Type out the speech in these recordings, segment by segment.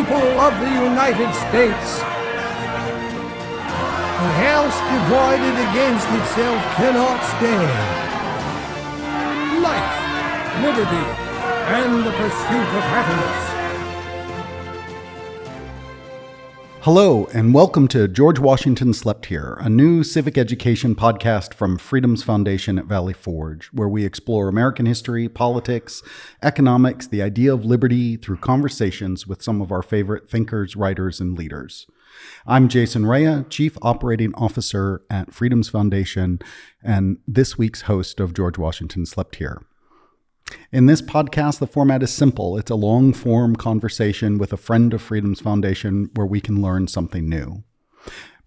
people of the United States. A house divided against itself cannot stand. Life, liberty, and the pursuit of happiness. Hello, and welcome to George Washington Slept Here, a new civic education podcast from Freedom's Foundation at Valley Forge, where we explore American history, politics, economics, the idea of liberty through conversations with some of our favorite thinkers, writers, and leaders. I'm Jason Rea, Chief Operating Officer at Freedom's Foundation, and this week's host of George Washington Slept Here. In this podcast, the format is simple. It's a long-form conversation with a friend of Freedom's Foundation where we can learn something new.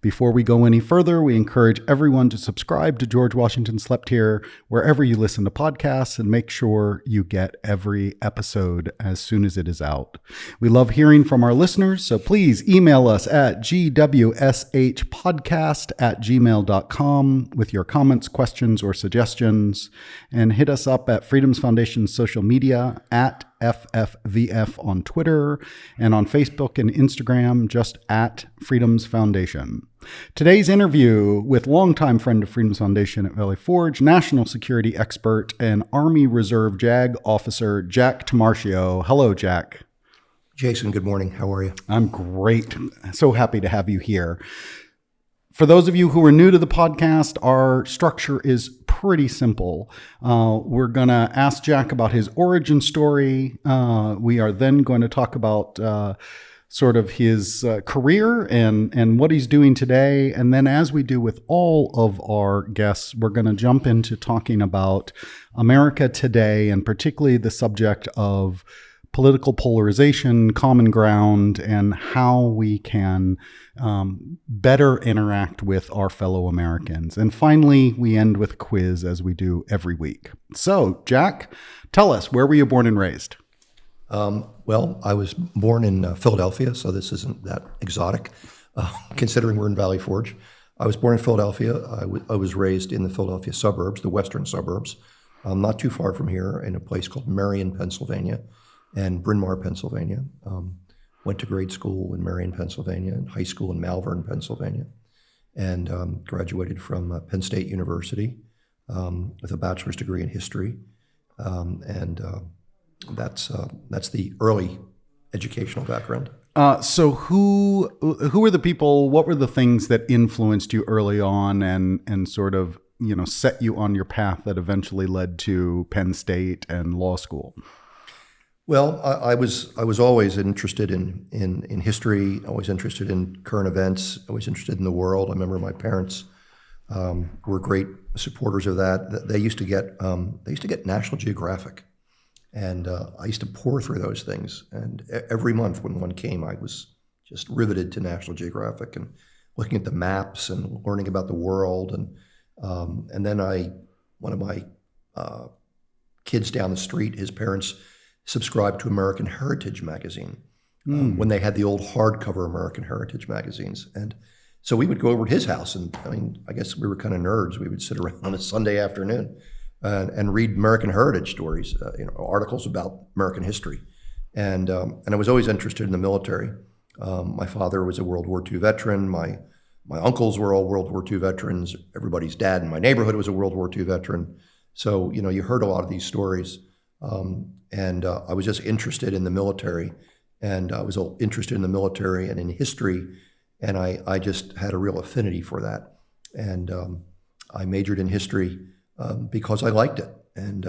Before we go any further, we encourage everyone to subscribe to George Washington Slept Here wherever you listen to podcasts, and make sure you get every episode as soon as it is out. We love hearing from our listeners, so please email us at gwshpodcast@gmail.com with your comments, questions, or suggestions, and hit us up at Freedom's Foundation's social media at FFVF on Twitter, and on Facebook and Instagram, just at Freedom's Foundation. Today's interview with longtime friend of Freedom's Foundation at Valley Forge, national security expert and Army Reserve JAG officer, Jack Tomarchio. Hello, Jack. Jason, good morning. How are you? I'm great. So happy to have you here. For those of you who are new to the podcast, our structure is pretty simple. We're going to ask Jack about his origin story. We are then going to talk about sort of his career and what he's doing today. And then, as we do with all of our guests, we're going to jump into talking about America today, and particularly the subject of political polarization, common ground, and how we can better interact with our fellow Americans. And finally, we end with a quiz, as we do every week. So, Jack, tell us, where were you born and raised? Well, I was born in Philadelphia, so this isn't that exotic, considering we're in Valley Forge. I was born in Philadelphia. I was raised in the Philadelphia suburbs, the western suburbs, not too far from here, in a place called Marion, Pennsylvania, and Bryn Mawr, Pennsylvania. Went to grade school in Marion, Pennsylvania, and high school in Malvern, Pennsylvania, and graduated from Penn State University with a bachelor's degree in history. That's the early educational background. So who were the people, what were the things that influenced you early on and sort of, set you on your path that eventually led to Penn State and law school? Well, I was always interested in history, always interested in current events, always interested in the world. I remember my parents were great supporters of that. They used to get National Geographic, and I used to pore through those things. And every month when one came, I was just riveted to National Geographic and looking at the maps and learning about the world. And then one of my kids down the street, his parents subscribed to American Heritage magazine when they had the old hardcover American Heritage magazines. And so we would go over to his house, and I guess we were kind of nerds. We would sit around on a Sunday afternoon and read American Heritage stories, articles about American history. And I was always interested in the military. My father was a World War II veteran. My uncles were all World War II veterans. Everybody's dad in my neighborhood was a World War II veteran. So, you heard a lot of these stories. And I was just interested in the military, and I was interested in the military and in history, and I just had a real affinity for that. And I majored in history because I liked it. And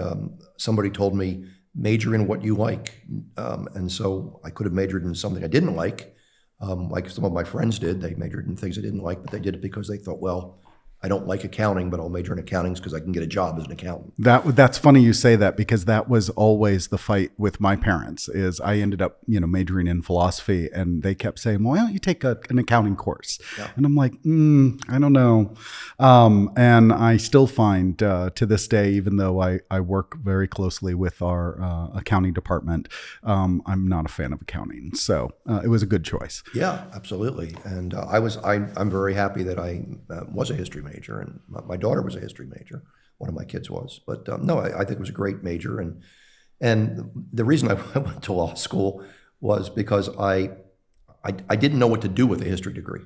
somebody told me, major in what you like. And so I could have majored in something I didn't like some of my friends did. They majored in things I didn't like, but they did it because they thought, well, I don't like accounting, but I'll major in accounting because I can get a job as an accountant. That's funny you say that, because that was always the fight with my parents. Is I ended up, majoring in philosophy, and they kept saying, "Well, why don't you take an accounting course?" Yeah. And I'm like, I don't know. And I still find to this day, even though I work very closely with our accounting department, I'm not a fan of accounting. So it was a good choice. Yeah, absolutely. And I'm very happy that I was a history major, and my daughter was a history major. One of my kids was, but no, I think it was a great major. And the reason I went to law school was because I I didn't know what to do with a history degree.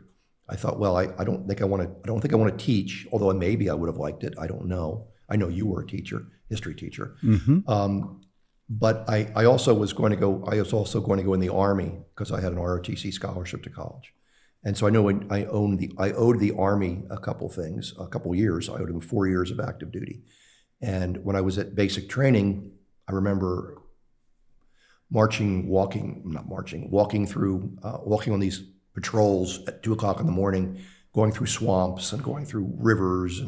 I thought, well, I don't think I want to teach, although maybe I would have liked it. I don't know. I know you were a teacher, history teacher. But I also was going to go. I was also going to go in the Army because I had an ROTC scholarship to college, and so I know I owed the Army a couple years. I owed them 4 years of active duty, and when I was at basic training, I remember walking on these patrols at 2:00 in the morning, going through swamps and going through rivers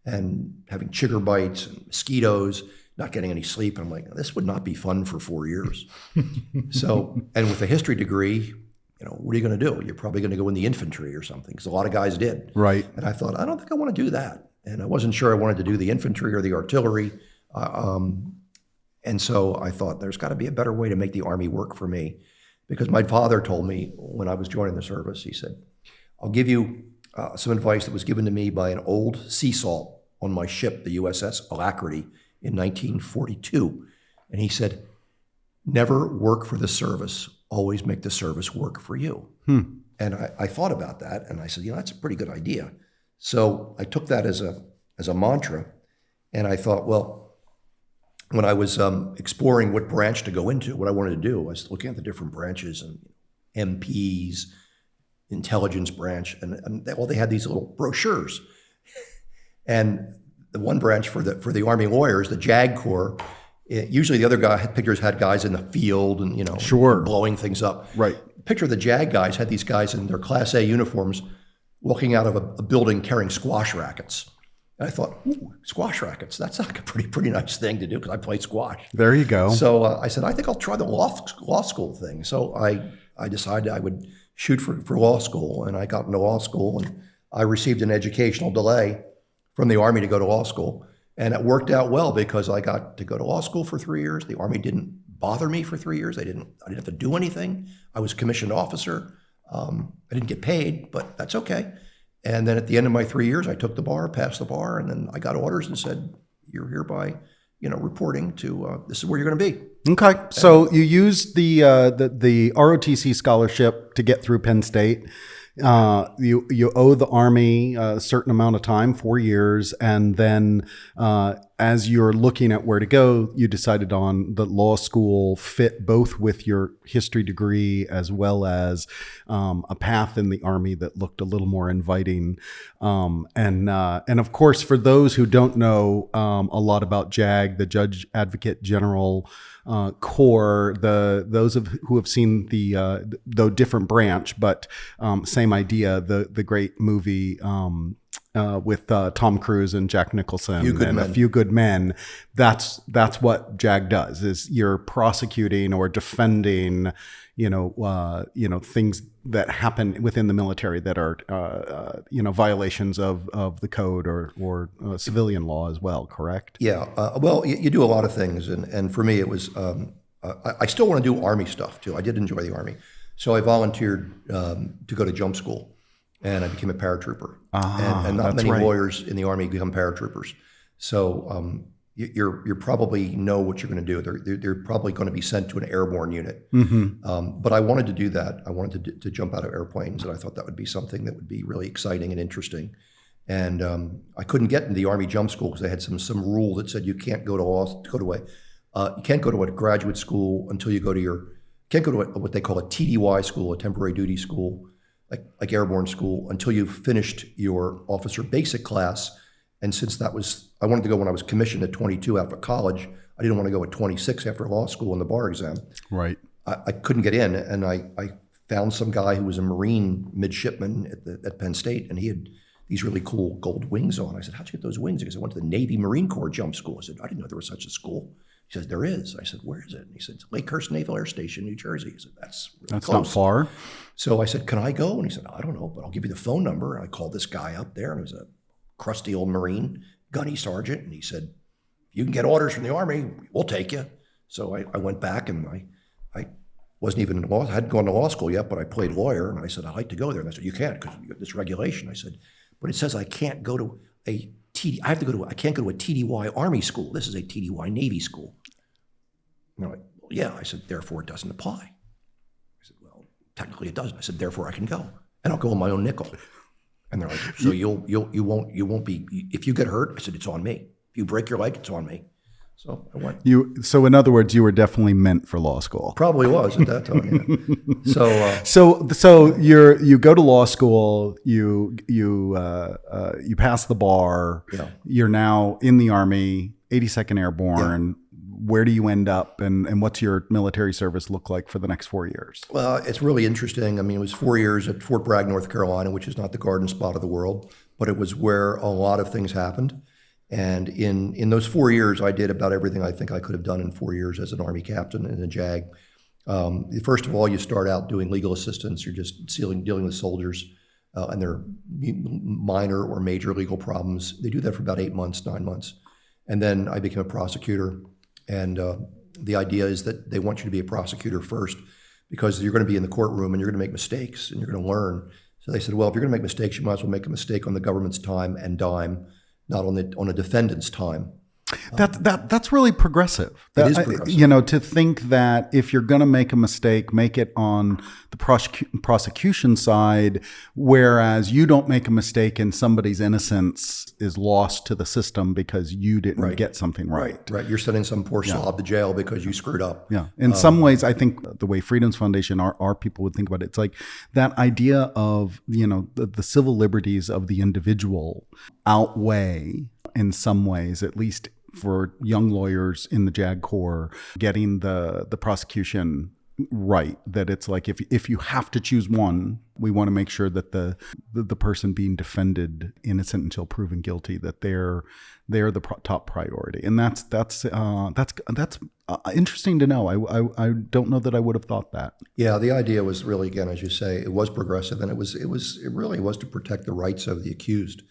and having chigger bites and mosquitoes, not getting any sleep. And I'm like, this would not be fun for 4 years. So, and with a history degree, what are you going to do? You're probably going to go in the infantry or something, because a lot of guys did. Right. And I thought, I don't think I want to do that. And I wasn't sure I wanted to do the infantry or the artillery. And so I thought there's got to be a better way to make the Army work for me, because my father told me when I was joining the service, he said, I'll give you some advice that was given to me by an old sea salt on my ship, the USS Alacrity, in 1942. And he said, never work for the service, always make the service work for you. And I thought about that, and I said, that's a pretty good idea. So I took that as a mantra, and I thought, well, when I was exploring what branch to go into, what I wanted to do, I was looking at the different branches and MPs, intelligence branch, and they had these little brochures. And the one branch for the Army lawyers, the JAG Corps, usually the other pictures had guys in the field and Sure. blowing things up. Right. Picture of the JAG guys had these guys in their Class A uniforms walking out of a building carrying squash rackets. And I thought, ooh, squash rackets, that's like a pretty nice thing to do, because I played squash. There you go. So I said, I think I'll try the law school thing. So I decided I would shoot for law school, and I got into law school, and I received an educational delay from the Army to go to law school. And it worked out well, because I got to go to law school for 3 years. The Army didn't bother me for 3 years. I didn't have to do anything. I was a commissioned officer. I didn't get paid, but that's okay. And then at the end of my 3 years, I took the bar, passed the bar, and then I got orders and said, you're hereby, reporting to, this is where you're going to be. Okay. So you used the ROTC scholarship to get through Penn State. You owe the Army a certain amount of time, 4 years, and then as you're looking at where to go, you decided on the law school fit both with your history degree as well as a path in the Army that looked a little more inviting. And of course, for those who don't know a lot about JAG, the Judge Advocate General Corps, those who have seen the different branch, but same idea, the great movie with Tom Cruise and Jack Nicholson and A Few Good Men. That's what JAG does, is you're prosecuting or defending things that happen within the military that are violations of the code or civilian law as well, correct? Yeah, well, you do a lot of things, and for me it was, I still want to do Army stuff too. I did enjoy the Army. So I volunteered to go to jump school, and I became a paratrooper. And not many lawyers in the Army become paratroopers. So you're probably know what you're going to do. They're probably going to be sent to an airborne unit. But I wanted to do that. I wanted to jump out of airplanes, and I thought that would be something that would be really exciting and interesting. And I couldn't get into the Army jump school because they had some rule that said you can't go to a graduate school until you can't go to what they call a TDY school, a temporary duty school, like airborne school, until you finished your officer basic class. And since I wanted to go when I was commissioned at 22 after college, I didn't want to go at 26 after law school and the bar exam. Right. I couldn't get in, and I found some guy who was a Marine midshipman at Penn State, and he had these really cool gold wings on. I said, how'd you get those wings? Because I went to the Navy Marine Corps jump school. I said, I didn't know there was such a school. He said, there is. I said, where is it? And he said, Lakehurst Naval Air Station, New Jersey. I said, that's really close. Not far. So I said, can I go? And he said, I don't know, but I'll give you the phone number. And I called this guy up there, and he was a crusty old Marine, gunny sergeant. And he said, you can get orders from the Army, we'll take you. So I went back, and I wasn't even in law. I hadn't gone to law school yet, but I played lawyer. And I said, I'd like to go there. And they said, you can't, because you got this regulation. I said, but it says I can't go to I can't go to a TDY Army school. This is a TDY Navy school. And they're like, well, yeah. I said, therefore it doesn't apply. I said, well, technically it doesn't. I said, therefore I can go, and I'll go on my own nickel. And they're like, so you won't be, if you get hurt, I said, it's on me. If you break your leg, it's on me. So I went. So in other words, you were definitely meant for law school. Probably was at that time. Yeah. So you go to law school. You pass the bar. Yeah. You're now in the Army, 82nd Airborne. Yeah. Where do you end up, and what's your military service look like for the next 4 years? Well, it's really interesting. I mean, it was 4 years at Fort Bragg, North Carolina, which is not the garden spot of the world, but it was where a lot of things happened. And in those 4 years, I did about everything I think I could have done in 4 years as an Army captain in a JAG. First of all, you start out doing legal assistance. You're just dealing with soldiers and their minor or major legal problems. They do that for about 8 months, 9 months. And then I became a prosecutor. And the idea is that they want you to be a prosecutor first because you're going to be in the courtroom and you're going to make mistakes and you're going to learn. So they said, well, if you're going to make mistakes, you might as well make a mistake on the government's time and dime, not on a defendant's time. That's really progressive. It is progressive. To think that if you're going to make a mistake, make it on the prosecution side, whereas you don't make a mistake and somebody's innocence is lost to the system because you didn't get something right. Right. You're sending some poor slob to jail because you screwed up. Yeah. In some ways, I think the way Freedoms Foundation, our people would think about it, it's like that idea of, the civil liberties of the individual outweigh, in some ways, at least for young lawyers in the JAG Corps, getting the prosecution right. That it's like if you have to choose one, we want to make sure that the person being defended innocent until proven guilty, that they're the top priority. And that's interesting to know. I don't know that I would have thought that. Yeah, the idea was really, again, as you say, it was progressive, and it really was to protect the rights of the accused.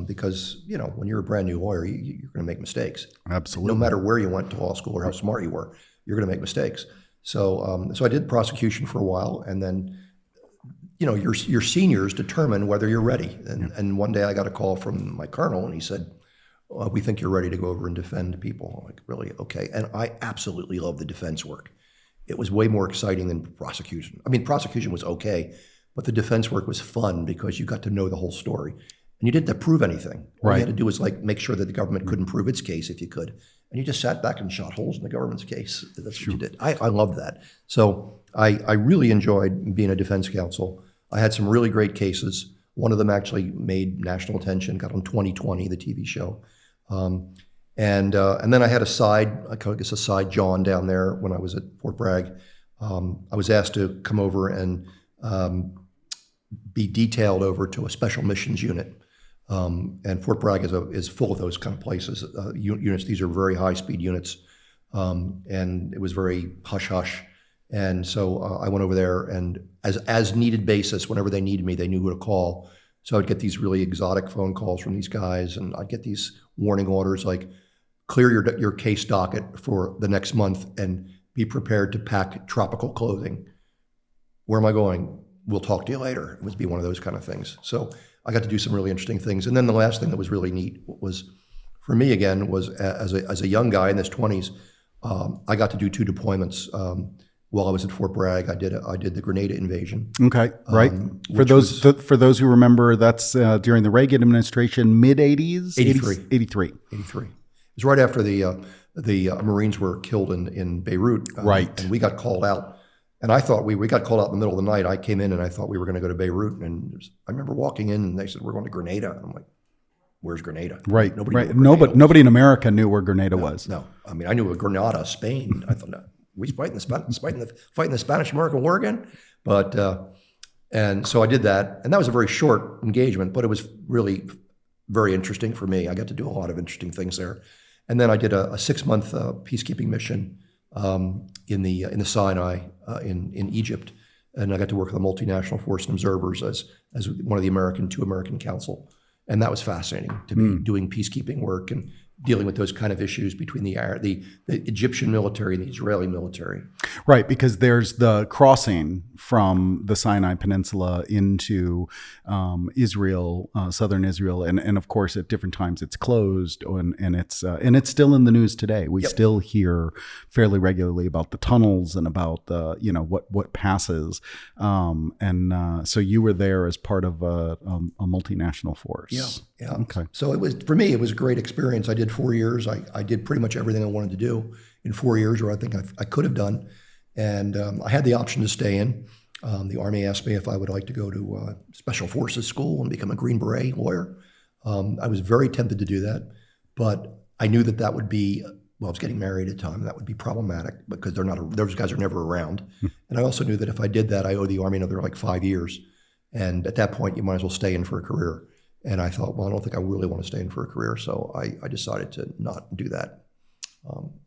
Because, when you're a brand new lawyer, you're going to make mistakes. Absolutely. No matter where you went to law school or how smart you were, you're going to make mistakes. So I did prosecution for a while, and then, your seniors determine whether you're ready. And one day I got a call from my colonel, and he said, we think you're ready to go over and defend people. I'm like, really? Okay. And I absolutely love the defense work. It was way more exciting than prosecution. I mean, prosecution was okay, but the defense work was fun because you got to know the whole story. And you didn't have to prove anything. All you had to do was make sure that the government couldn't prove its case if you could. And you just sat back and shot holes in the government's case. That's what you did. I loved that. So I really enjoyed being a defense counsel. I had some really great cases. One of them actually made national attention, got on 2020, the TV show. And then I had a side John down there when I was at Fort Bragg. I was asked to come over and be detailed over to a special missions unit. And Fort Bragg is full of those kind of places, units. These are very high-speed units, and it was very hush-hush. And so I went over there, and as needed basis, whenever they needed me, they knew who to call. So I'd get these really exotic phone calls from these guys, and I'd get these warning orders like, clear your case docket for the next month and be prepared to pack tropical clothing. Where am I going? We'll talk to you later. It would be one of those kind of things. So I got to do some really interesting things. And then the last thing that was really neat was, for me again, was as a young guy in his 20s, I got to do 2 deployments while I was at Fort Bragg. I did the Grenada invasion. Okay, right. For those who remember, that's during the Reagan administration, mid 80s. 83. It was right after the Marines were killed in Beirut. Right. And we got called out. And I thought we got called out in the middle of the night. I came in and I thought we were going to go to Beirut. And I remember walking in and they said, we're going to Grenada. And I'm like, where's Grenada? Right. Nobody in America knew where Grenada was. No. I mean, I knew of Grenada, Spain. I thought, no, we fighting the Spanish-American War again? But, and so I did that. And that was a very short engagement, but it was really very interesting for me. I got to do a lot of interesting things there. And then I did a 6-month peacekeeping mission in the Sinai in Egypt, and I got to work with the multinational force and observers as one of the two American council, and that was fascinating to be doing peacekeeping work and dealing with those kind of issues between the Egyptian military and the Israeli military. Right, because there's the crossing from the Sinai Peninsula into Israel, southern Israel, and of course at different times it's closed, and it's still in the news today. We still hear fairly regularly about the tunnels and about the what passes, so you were there as part of a multinational force. Yeah. Okay. So for me it was a great experience. I did 4 years. I did pretty much everything I wanted to do in 4 years, or I think I could have done. And I had the option to stay in. The Army asked me if I would like to go to Special Forces School and become a Green Beret lawyer. I was very tempted to do that, but I knew that would be, I was getting married at the time, that would be problematic because those guys are never around. And I also knew that if I did that, I owed the Army another like 5 years. And at that point, you might as well stay in for a career. And I thought, well, I don't think I really want to stay in for a career. So I decided to not do that.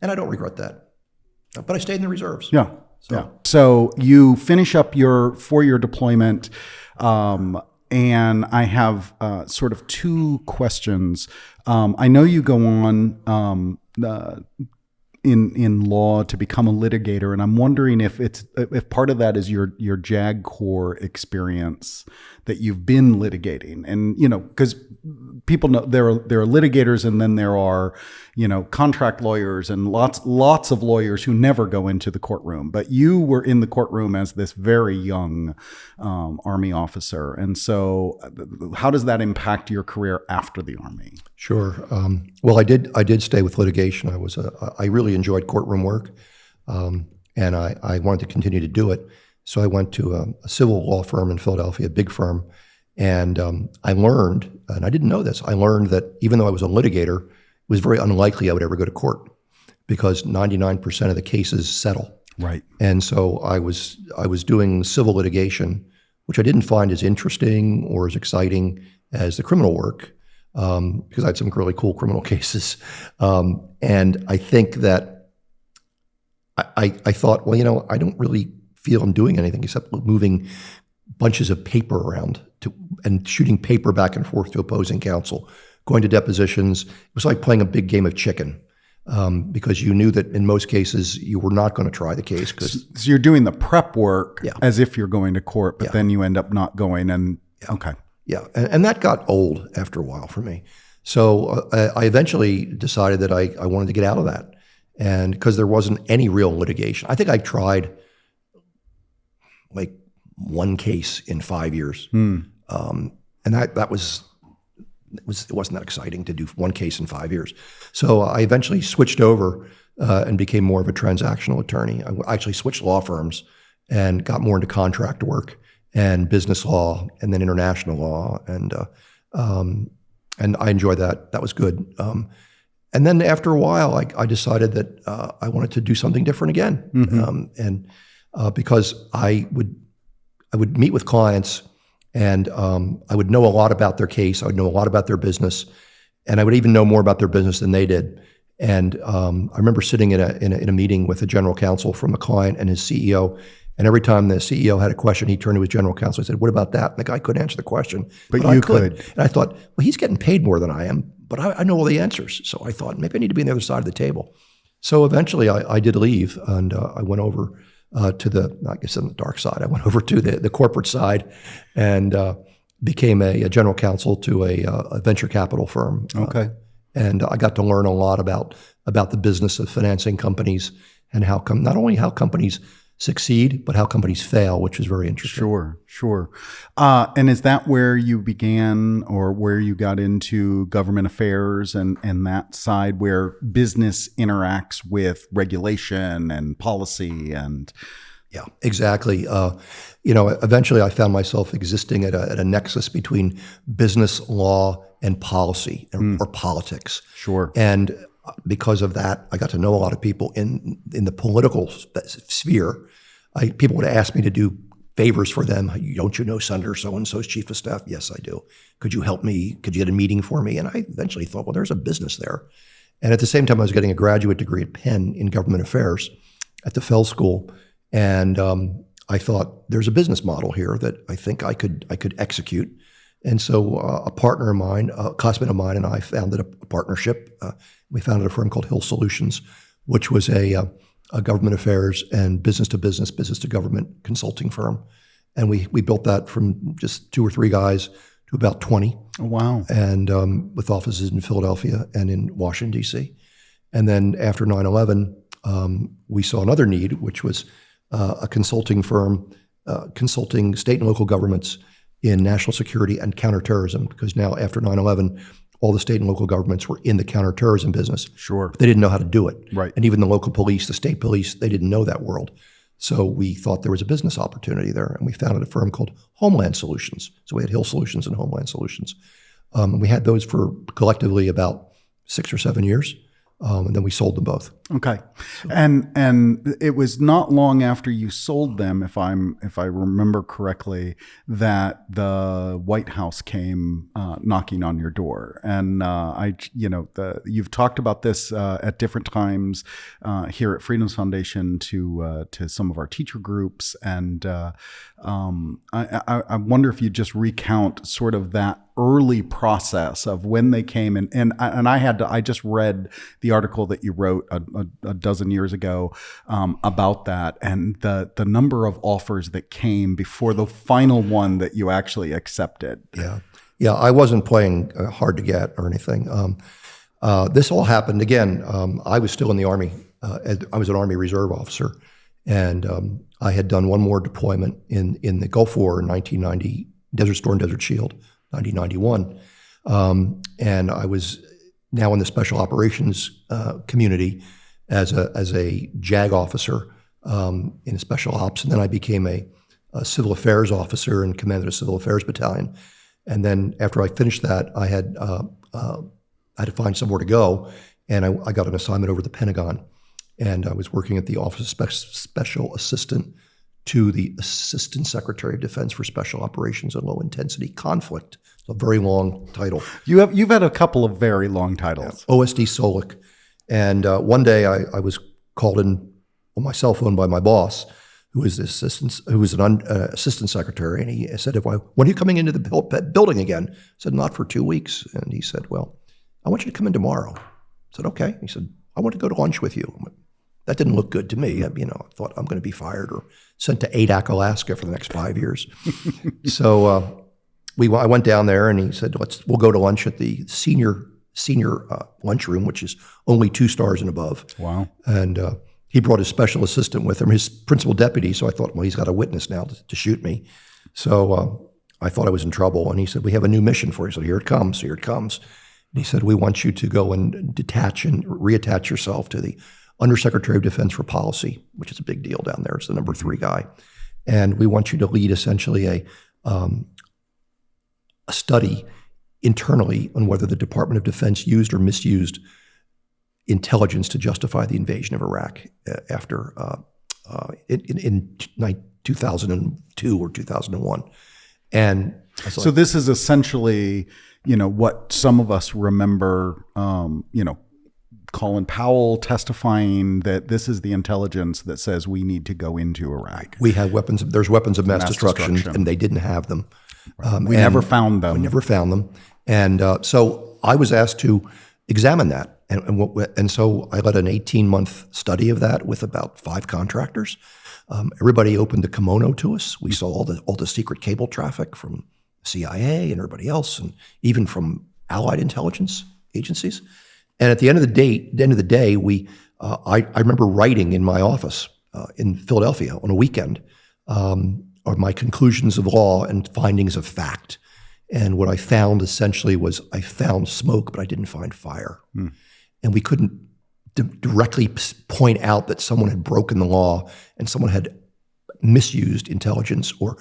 And I don't regret that. But I stayed in the reserves. So you finish up your 4-year deployment, and I have sort of two questions. I know you go on in law to become a litigator, and I'm wondering if part of that is your JAG Corps experience, that you've been litigating, and because people know there are litigators, and then there are contract lawyers and lots of lawyers who never go into the courtroom. But you were in the courtroom as this very young Army officer, and so how does that impact your career after the Army? Sure. Well, I did stay with litigation. I really enjoyed courtroom work, and I wanted to continue to do it. So I went to a civil law firm in Philadelphia, a big firm, and I learned, and I didn't know this, I learned that even though I was a litigator, it was very unlikely I would ever go to court because 99% of the cases settle. Right. And so I was doing civil litigation, which I didn't find as interesting or as exciting as the criminal work, because I had some really cool criminal cases. And I think that I thought, well, I don't really feel I'm doing anything except moving bunches of paper around and shooting paper back and forth to opposing counsel, going to depositions. It was like playing a big game of chicken, because you knew that in most cases you were not going to try the case. So you're doing the prep work as if you're going to court, but then you end up not going. And okay. Yeah, and that got old after a while for me. So I eventually decided that I wanted to get out of that, and because there wasn't any real litigation. I think I tried like one case in 5 years, and it wasn't that exciting to do one case in 5 years. So I eventually switched over and became more of a transactional attorney. I actually switched law firms and got more into contract work and business law, and then international law, and I enjoyed that. That was good. And then after a while, I decided that I wanted to do something different again, because I would meet with clients, and I would know a lot about their case. I would know a lot about their business, and I would even know more about their business than they did. And I remember sitting in a meeting with a general counsel from a client and his CEO. And every time the CEO had a question, he turned to his general counsel and said, "What about that?" And the guy couldn't answer the question. But you could. And I thought, well, he's getting paid more than I am, but I know all the answers. So I thought, maybe I need to be on the other side of the table. So eventually I did leave, and I went over to I guess on the dark side, I went over to the corporate side and became a general counsel to a venture capital firm. Okay. And I got to learn a lot about the business of financing companies and not only how companies succeed, but how companies fail, which is very interesting. Sure. And is that where you began, or where you got into government affairs and that side where business interacts with regulation and policy and... Yeah, exactly. Eventually I found myself existing at a nexus between business law and policy or politics. Sure. And because of that, I got to know a lot of people in the political sphere. People would ask me to do favors for them. Don't you know Senator so-and-so's chief of staff? Yes, I do. Could you help me? Could you get a meeting for me? And I eventually thought, well, there's a business there. And at the same time, I was getting a graduate degree at Penn in government affairs at the Fell School. And I thought, there's a business model here that I think I could execute. And so a partner of mine, a classmate of mine, and I founded a partnership. We founded a firm called Hill Solutions, which was a a government affairs and business to business, business to government consulting firm. And we built that from just 2 or 3 guys to about 20. Oh, wow. And with offices in Philadelphia and in Washington, D.C. And then after 9/11, we saw another need, which was a consulting firm consulting state and local governments in national security and counterterrorism, because now after 9/11, all the state and local governments were in the counterterrorism business. Sure. But they didn't know how to do it. Right. And even the local police, the state police, they didn't know that world. So we thought there was a business opportunity there, and we founded a firm called Homeland Solutions. So we had Hill Solutions and Homeland Solutions. And we had those for collectively about 6 or 7 years. And then we sold them both. Okay. And it was not long after you sold them, if I remember correctly, that the White House came knocking on your door. And you've talked about this at different times here at Freedom's Foundation to some of our teacher groups. And I wonder if you just recount sort of that early process of when they came and I just read the article that you wrote a dozen years ago about that, and the number of offers that came before the final one that you actually accepted. Yeah. I wasn't playing hard to get or anything. This all happened again. I was still in the Army. I was an Army Reserve officer, and I had done one more deployment in the Gulf War in 1990, Desert Storm, Desert Shield. 1991, and I was now in the special operations community as a JAG officer in special ops, and then I became a civil affairs officer and commanded a civil affairs battalion. And then after I finished that, I had to find somewhere to go, and I got an assignment over the Pentagon, and I was working at the Office of Special Assistant to the Assistant Secretary of Defense for Special Operations and Low Intensity Conflict. It's a very long title. You've had a couple of very long titles. Yeah. OSD SOLIC. And one day I was called in on my cell phone by my boss, who was an assistant secretary, and he said, "When are you coming into the building again?" I said, "Not for 2 weeks." And he said, "Well, I want you to come in tomorrow." I said, "Okay." He said, "I want to go to lunch with you." That didn't look good to me. I thought I'm going to be fired or sent to Adak, Alaska for the next 5 years. So I went down there, and he said, we'll go to lunch at the senior lunchroom, which is only 2 stars and above. Wow. And he brought his special assistant with him, his principal deputy. So I thought, well, he's got a witness now to shoot me. So I thought I was in trouble. And he said, "We have a new mission for you." So here it comes. Here it comes. And he said, "We want you to go and detach and reattach yourself to the Undersecretary of Defense for Policy," which is a big deal down there. It's the number 3 guy. "And we want you to lead essentially a study internally on whether the Department of Defense used or misused intelligence to justify the invasion of Iraq after in 2002 or 2001. And so this is essentially, what some of us remember, Colin Powell testifying that this is the intelligence that says we need to go into Iraq. We have weapons. There's weapons of mass destruction, and they didn't have them. Right. We never found them. We never found them. And so I was asked to examine that. And so I led an 18-month study of that with about 5 contractors. Everybody opened the kimono to us. We saw all the secret cable traffic from CIA and everybody else, and even from allied intelligence agencies. And at the end of the day, I remember writing in my office in Philadelphia on a weekend are my conclusions of law and findings of fact. And what I found essentially was I found smoke, but I didn't find fire. And we couldn't directly point out that someone had broken the law and someone had misused intelligence or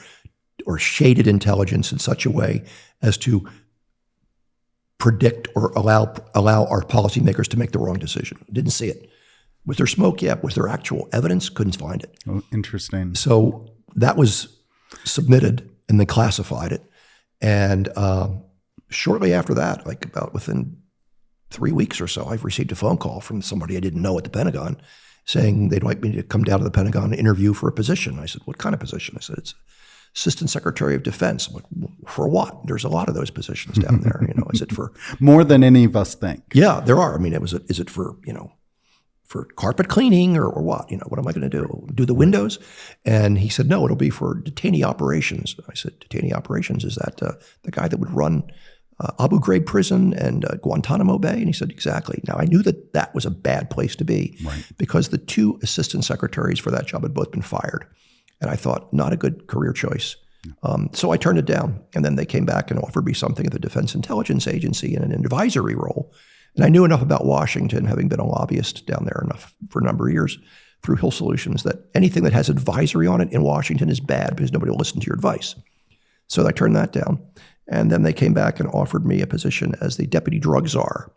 shaded intelligence in such a way as to predict or allow our policymakers to make the wrong decision. Didn't see it. Was there smoke? Yeah. Was there actual evidence? Couldn't find it. Oh, interesting. So that was submitted and then classified it. And shortly after that, like about within 3 weeks or so, I've received a phone call from somebody I didn't know at the Pentagon saying they'd like me to come down to the Pentagon and interview for a position. I said, "What kind of position?" I said, "It's Assistant Secretary of Defense." I'm like, "For what?" There's a lot of those positions down there. Is it for more than any of us think? Yeah, there are. I mean, is it for for carpet cleaning or what? What am I going to do? Do the windows? And he said, no, it'll be for detainee operations. I said, detainee operations, is that the guy that would run Abu Ghraib prison and Guantanamo Bay? And he said, exactly. Now, I knew that was a bad place to be because the 2 assistant secretaries for that job had both been fired. And I thought, not a good career choice. So I turned it down. And then they came back and offered me something at the Defense Intelligence Agency in an advisory role. And I knew enough about Washington, having been a lobbyist down there enough for a number of years through Hill Solutions, that anything that has advisory on it in Washington is bad because nobody will listen to your advice. So I turned that down. And then they came back and offered me a position as the Deputy Drug Czar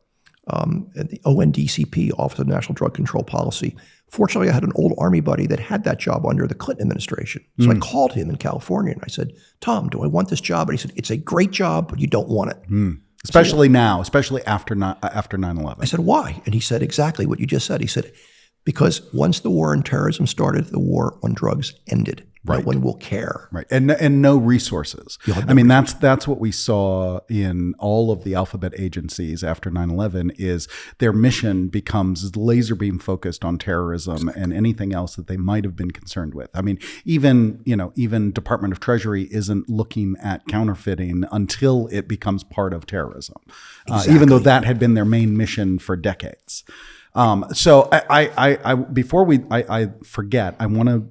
at the ONDCP, Office of National Drug Control Policy. Fortunately, I had an old Army buddy that had that job under the Clinton administration. So I called him in California and I said, Tom, do I want this job? And he said, it's a great job, but you don't want it. Especially now, especially after 9/11. I said, why? And he said exactly what you just said. He said, because once the war on terrorism started, the war on drugs ended. Right. No one will care. Right. And no resources. That's what we saw in all of the alphabet agencies after 9/11 is their mission becomes laser beam focused on terrorism and anything else that they might have been concerned with. I mean, even Department of Treasury isn't looking at counterfeiting until it becomes part of terrorism, even though that had been their main mission for decades. So I before I forget, I want to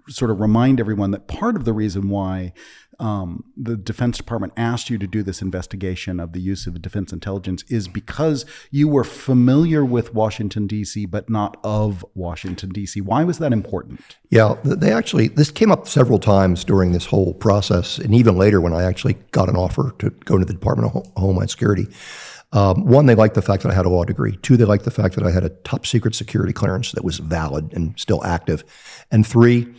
sort of remind everyone that part of the reason why the Defense Department asked you to do this investigation of the use of defense intelligence is because you were familiar with Washington, D.C., but not of Washington, D.C. Why was that important? Yeah, this came up several times during this whole process, and even later when I actually got an offer to go into the Department of Homeland Security. One, they liked the fact that I had a law degree. 2, they liked the fact that I had a top secret security clearance that was valid and still active. And 3,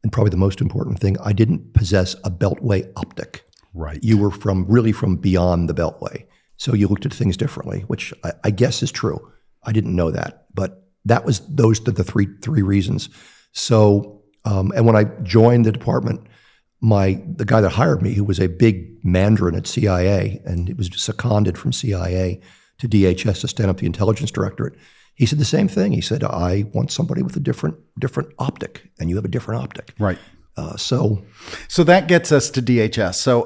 and probably the most important thing, I didn't possess a beltway optic. Right. You were really from beyond the beltway. So you looked at things differently, which I guess is true. I didn't know that, but those are the three reasons. So, and when I joined the department, the guy that hired me, who was a big mandarin at CIA, and it was seconded from CIA to DHS to stand up the intelligence directorate, he said the same thing. He said, I want somebody with a different optic, and you have a different optic. Right. So that gets us to DHS. So,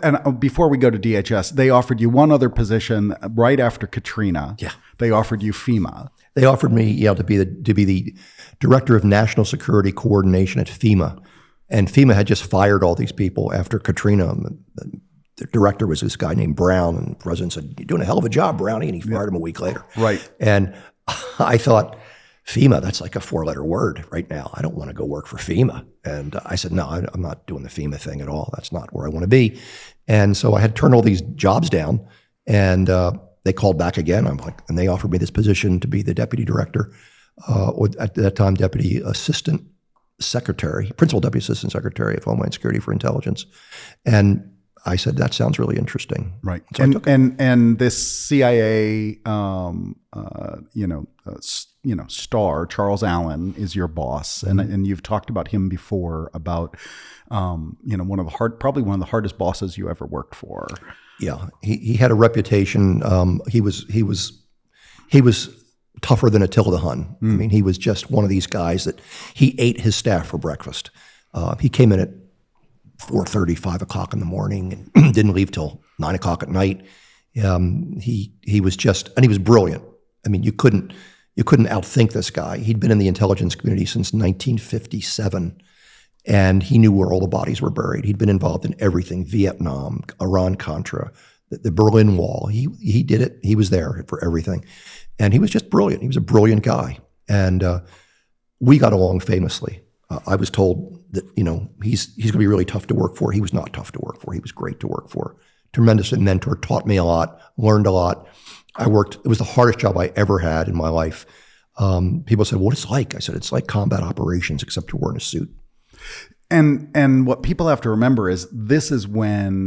and before we go to DHS, they offered you one other position right after Katrina. Yeah. They offered you FEMA. They offered me, to be the director of national security coordination at FEMA. And FEMA had just fired all these people after Katrina. The director was this guy named Brown, and the president said, "You're doing a hell of a job, Brownie," and he fired him a week later. Right. And I thought, FEMA, that's like a 4-letter word right now. I don't want to go work for FEMA. And I said, no, I'm not doing the FEMA thing at all. That's not where I want to be. And so I had turned all these jobs down, and they called back again. And they offered me this position to be the deputy director, or at that time, deputy assistant secretary, principal deputy assistant secretary of Homeland Security for Intelligence. And I said, that sounds really interesting. Right. So and this CIA, star, Charles Allen, is your boss. And you've talked about him before about, probably one of the hardest bosses you ever worked for. Yeah. He had a reputation. He was tougher than Attila the Hun. I mean, he was just one of these guys that he ate his staff for breakfast. He came in at 4:30, 5 o'clock in the morning, and didn't leave till 9 o'clock at night. He was he was brilliant. I mean, you couldn't outthink this guy. He'd been in the intelligence community since 1957, and he knew where all the bodies were buried. He'd been involved in everything: Vietnam, Iran-Contra, the Berlin Wall. He did it. He was there for everything. And he was just brilliant. He was a brilliant guy. And we got along famously. I was told that, he's going to be really tough to work for. He was not tough to work for. He was great to work for. Tremendous mentor, taught me a lot, learned a lot. It was the hardest job I ever had in my life. People said, what it's like? I said, it's like combat operations, except you're wearing a suit. And what people have to remember is this is in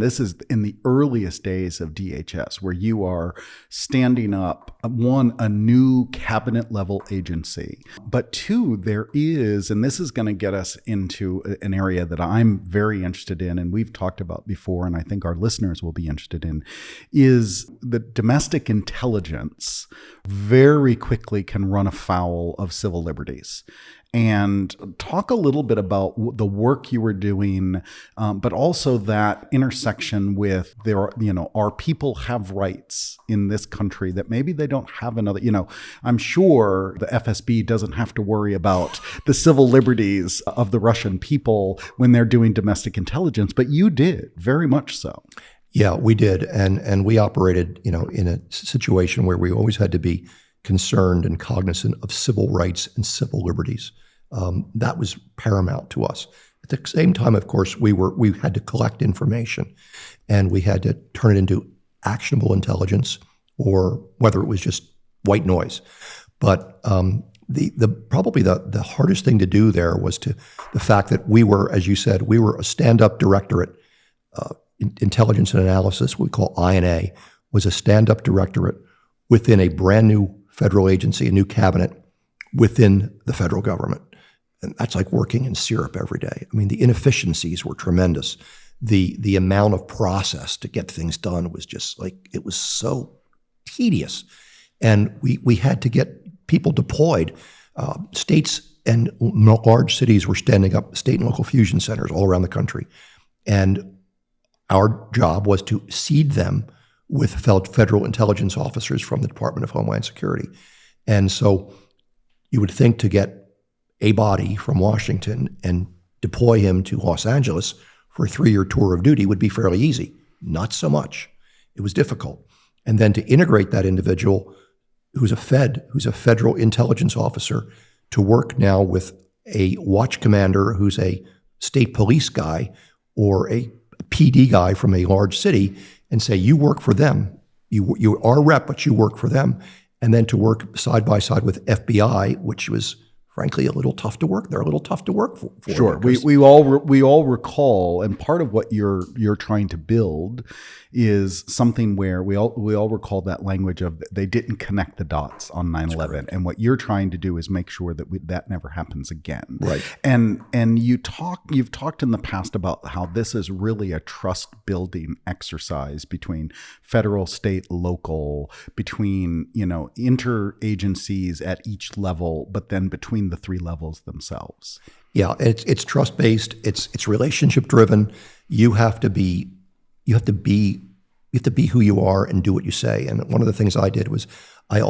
the earliest days of DHS, where you are standing up, one, a new cabinet level agency, but two, there is, and this is going to get us into an area that I'm very interested in, and we've talked about before, and I think our listeners will be interested in, is the domestic intelligence very quickly can run afoul of civil liberties. And talk a little bit about the work you were doing, but also that intersection with our people have rights in this country that maybe they don't have another. I'm sure the FSB doesn't have to worry about the civil liberties of the Russian people when they're doing domestic intelligence, but you did, very much so. Yeah, we did, and we operated, in a situation where we always had to be concerned and cognizant of civil rights and civil liberties. That was paramount to us. At the same time, of course, we had to collect information, and we had to turn it into actionable intelligence, or whether it was just white noise. But probably the hardest thing to do there was the fact that we were, as you said, we were a stand-up directorate. Intelligence and Analysis, we call INA, was a stand-up directorate within a brand new federal agency, a new cabinet within the federal government. And that's like working in syrup every day. I mean, the inefficiencies were tremendous. The amount of process to get things done was just it was so tedious. And we had to get people deployed. States and large cities were standing up state and local fusion centers all around the country. And our job was to seed them with federal intelligence officers from the Department of Homeland Security. And so you would think to get a body from Washington and deploy him to Los Angeles for a 3-year tour of duty would be fairly easy. Not so much. It was difficult. And then to integrate that individual who's a federal intelligence officer, to work now with a watch commander who's a state police guy or a PD guy from a large city, and say, you work for them. You are a rep, but you work for them. And then to work side by side with FBI, which was frankly a little tough to work. They're a little tough to work for. Sure, we all recall, and part of what you're trying to build is something where we all recall that language of they didn't connect the dots on 9/11, and what you're trying to do is make sure that that never happens again. Right. And you've talked in the past about how this is really a trust building exercise between federal, state, local, between interagencies at each level, but then between the 3 levels themselves. Yeah, it's trust based. It's relationship driven. You have to be who you are and do what you say. And one of the things I did was I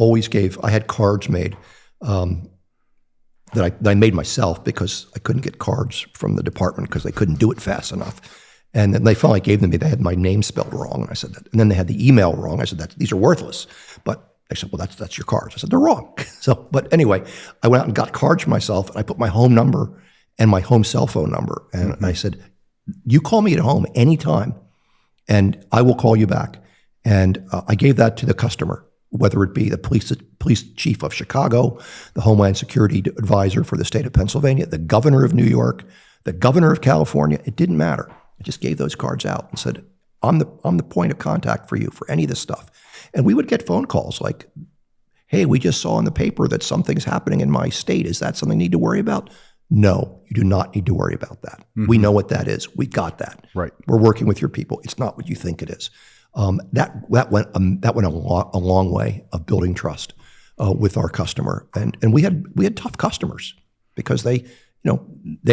had cards made that I made myself because I couldn't get cards from the department because they couldn't do it fast enough. And then they finally gave them to me. They had my name spelled wrong. And I said that. And then they had the email wrong. I said, these are worthless. But they said, well, that's your cards. I said, they're wrong. But anyway, I went out and got cards for myself, and I put my home number and my home cell phone number. And I said, you call me at home anytime, and I will call you back. And I gave that to the customer, whether it be the police chief of Chicago, the Homeland Security advisor for the state of Pennsylvania, the governor of New York, the governor of California. It didn't matter. I just gave those cards out and said, I'm the point of contact for you for any of this stuff. And we would get phone calls like, hey, we just saw in the paper that something's happening in my state. Is that something you need to worry about? No, you do not need to worry about that. Mm-hmm. We know what that is. We got that. Right. We're working with your people. It's not what you think it is. That went a long way of building trust with our customer. And we had tough customers because they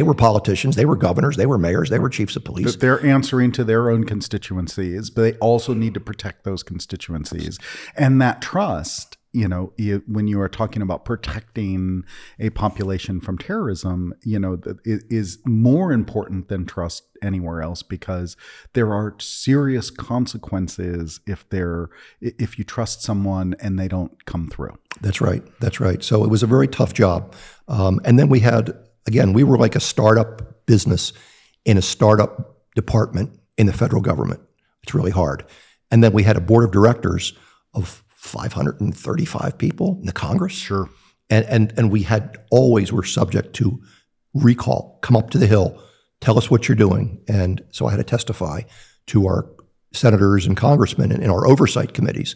were politicians, they were governors, they were mayors, they were chiefs of police. But they're answering to their own constituencies, but they also need to protect those constituencies. And that trust, when you are talking about protecting a population from terrorism, it is more important than trust anywhere else, because there are serious consequences if you trust someone and they don't come through. That's right. So it was a very tough job. And then we were like a startup business in a startup department in the federal government. It's really hard. And then we had a board of directors of 535 people in the Congress. Sure. And we were subject to recall, come up to the Hill, tell us what you're doing. And so I had to testify to our senators and congressmen in our oversight committees.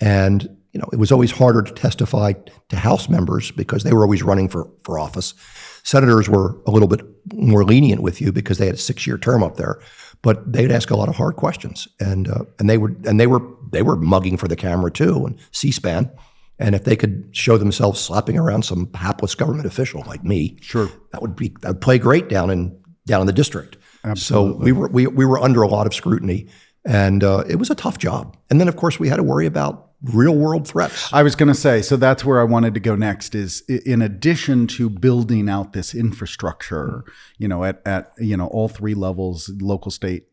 And, it was always harder to testify to House members because they were always running for office. Senators were a little bit more lenient with you because they had a 6-year term up there, but they'd ask a lot of hard questions, and they were mugging for the camera too, and C-SPAN. And if they could show themselves slapping around some hapless government official like me, sure, that would play great down in the district. Absolutely. So we were under a lot of scrutiny, and it was a tough job. And then of course we had to worry about real world threats. I was going to say, so that's where I wanted to go next is in addition to building out this infrastructure, at all three levels, local, state,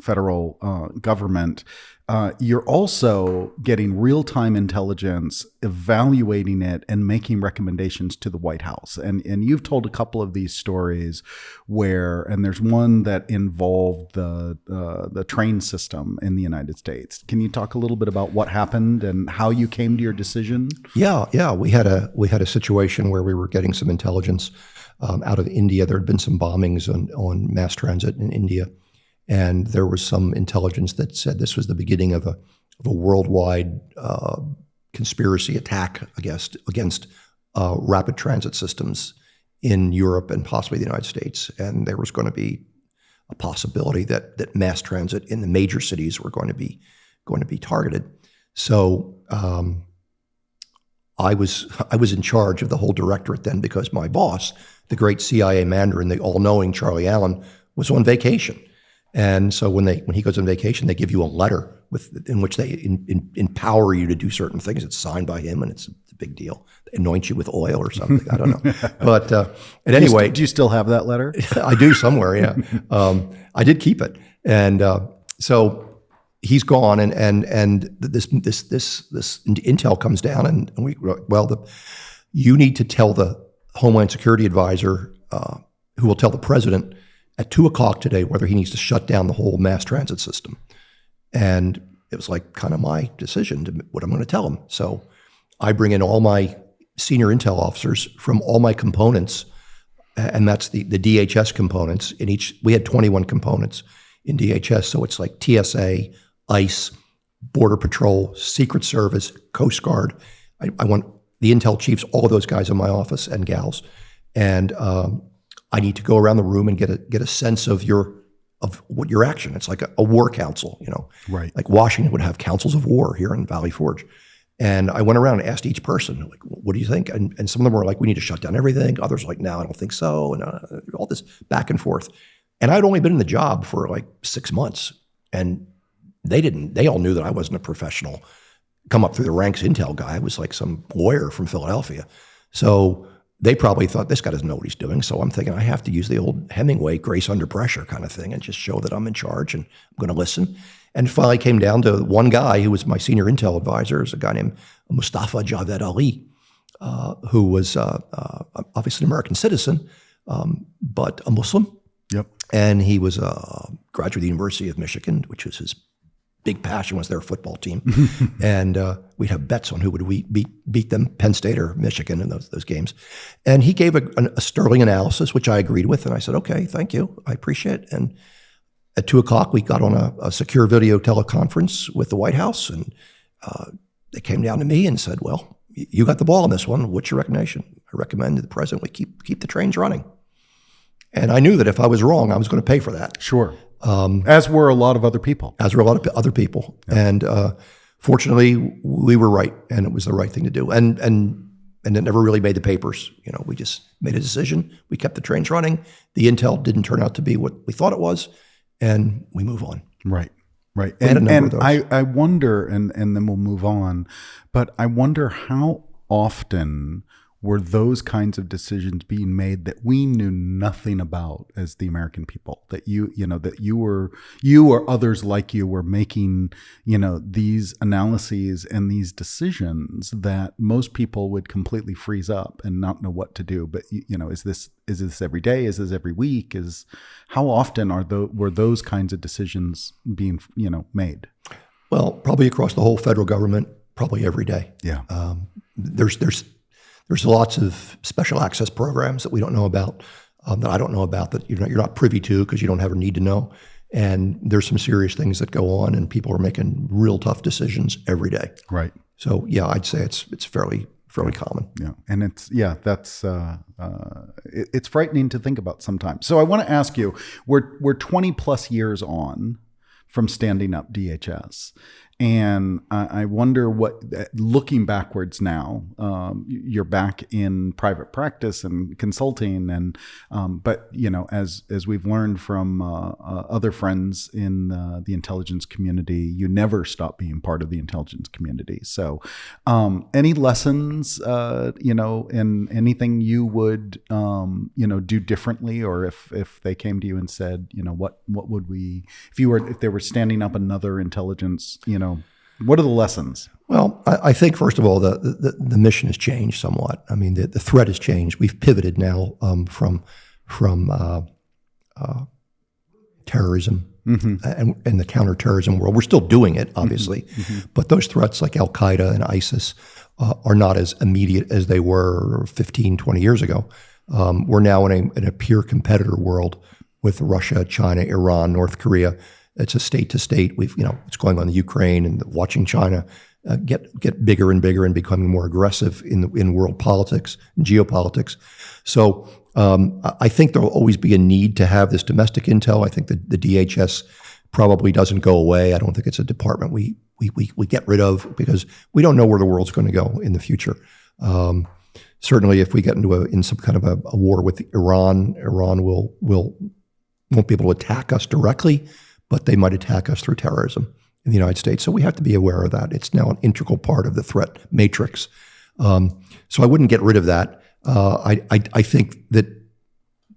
federal government, you're also getting real-time intelligence, evaluating it, and making recommendations to the White House. And you've told a couple of these stories and there's one that involved the train system in the United States. Can you talk a little bit about what happened and how you came to your decision? Yeah. We had a situation where we were getting some intelligence out of India. There had been some bombings on mass transit in India. And there was some intelligence that said this was the beginning of a worldwide conspiracy attack against rapid transit systems in Europe and possibly the United States. And there was going to be a possibility that mass transit in the major cities were going to be targeted. So I was in charge of the whole directorate then because my boss, the great CIA Mandarin, the all-knowing Charlie Allen, was on vacation. And so when he goes on vacation, they give you a letter in which they empower you to do certain things. It's signed by him, and it's a big deal. They anoint you with oil or something. I don't know. But anyway, do you still have that letter? I do somewhere. Yeah, I did keep it, and so he's gone, and this intel comes down, and you need to tell the Homeland Security advisor, who will tell the president at 2:00 today whether he needs to shut down the whole mass transit system. And it was like kind of my decision to what I'm going to tell him. So I bring in all my senior intel officers from all my components, and that's the DHS components. We had 21 components in DHS, so it's like TSA, ICE, Border Patrol, Secret Service, Coast Guard. I want the intel chiefs, all of those guys in my office and gals, and I need to go around the room and get a sense of what your action. It's like a war council, right? Like Washington would have councils of war here in Valley Forge. And I went around and asked each person, like, what do you think? And some of them were like, we need to shut down everything. Others were like, no, I don't think so. And all this back and forth. And I'd only been in the job for like 6 months. And they all knew that I wasn't a professional come up through the ranks intel guy. I was like some lawyer from Philadelphia. So they probably thought, this guy doesn't know what he's doing. So I'm thinking I have to use the old Hemingway grace under pressure kind of thing and just show that I'm in charge and I'm going to listen. And finally came down to one guy who was my senior intel advisor, is a guy named Mustafa Javed Ali, who was obviously an American citizen, but a Muslim. Yep. And he was a graduate of the University of Michigan, which was his big passion, was their football team. And we'd have bets on who would beat them, Penn State or Michigan, in those games. And he gave a sterling analysis, which I agreed with. And I said, okay, thank you. I appreciate it. And at 2:00, we got on a secure video teleconference with the White House. And they came down to me and said, well, you got the ball on this one. What's your recommendation? I recommend to the president we keep the trains running. And I knew that if I was wrong, I was going to pay for that. Sure. As were a lot of other people. As were a lot of other people. Yeah. And fortunately, we were right, and it was the right thing to do. And it never really made the papers. We just made a decision. We kept the trains running. The intel didn't turn out to be what we thought it was, and we move on. Right. And I wonder, and then we'll move on, but I wonder how often were those kinds of decisions being made that we knew nothing about as the American people, that you or others like you were making, these analyses and these decisions that most people would completely freeze up and not know what to do. But, is this every day? Is this every week? How often were those kinds of decisions being, made? Well, probably across the whole federal government, probably every day. Yeah. There's lots of special access programs that we don't know about. that I don't know about, that you're not privy to because you don't have a need to know. And there's some serious things that go on, and people are making real tough decisions every day. Right. So yeah, I'd say it's fairly common. Yeah, and it's frightening to think about sometimes. So I want to ask you, we're 20 plus years on from standing up DHS, and I wonder what, looking backwards now, you're back in private practice and consulting, and but as we've learned from other friends in the intelligence community, you never stop being part of the intelligence community. So any lessons, and anything you would do differently, or if they came to you and said, what would we, if they were standing up another intelligence, what are the lessons? Well, I think first of all, the mission has changed somewhat. I mean, the threat has changed. We've pivoted now from terrorism and the counterterrorism world. We're still doing it, obviously, but those threats like Al Qaeda and ISIS are not as immediate as they were 15, 20 years ago. We're now in a peer competitor world with Russia, China, Iran, North Korea. It's a state to state. It's going on in the Ukraine, and watching China get bigger and bigger and becoming more aggressive in world politics and geopolitics. So I think there will always be a need to have this domestic intel. I think that the DHS probably doesn't go away. I don't think it's a department we get rid of, because we don't know where the world's going to go in the future. Certainly, if we get in some kind of a war with Iran won't be able to attack us directly, but they might attack us through terrorism in the United States. So we have to be aware of that. It's now an integral part of the threat matrix. So I wouldn't get rid of that. I think that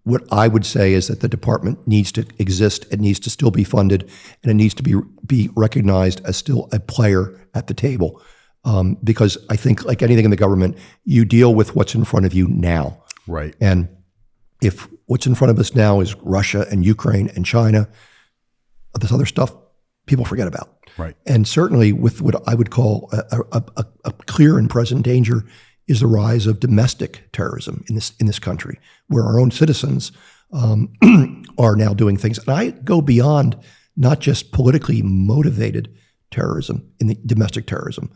what I would say is that the department needs to exist. It needs to still be funded, and it needs to be recognized as still a player at the table. Because I think, like anything in the government, you deal with what's in front of you now. Right. And if what's in front of us now is Russia and Ukraine and China, this other stuff people forget about. Right. And certainly with what I would call a clear and present danger is the rise of domestic terrorism in this country, where our own citizens are now doing things. And I go beyond not just politically motivated terrorism, in the domestic terrorism,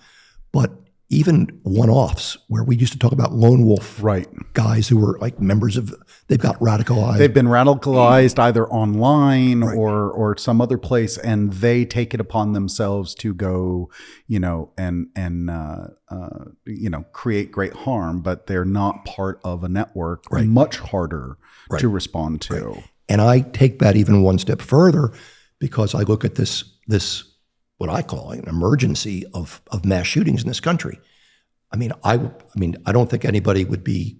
but even one-offs, where we used to talk about lone wolf guys who were like members of, they've got radicalized. They've been radicalized either online or some other place, and they take it upon themselves to go, create great harm, but they're not part of a network. Much harder to respond to. And I take that even one step further, because I look at this what I call an emergency of mass shootings in this country. I mean, I don't think anybody would be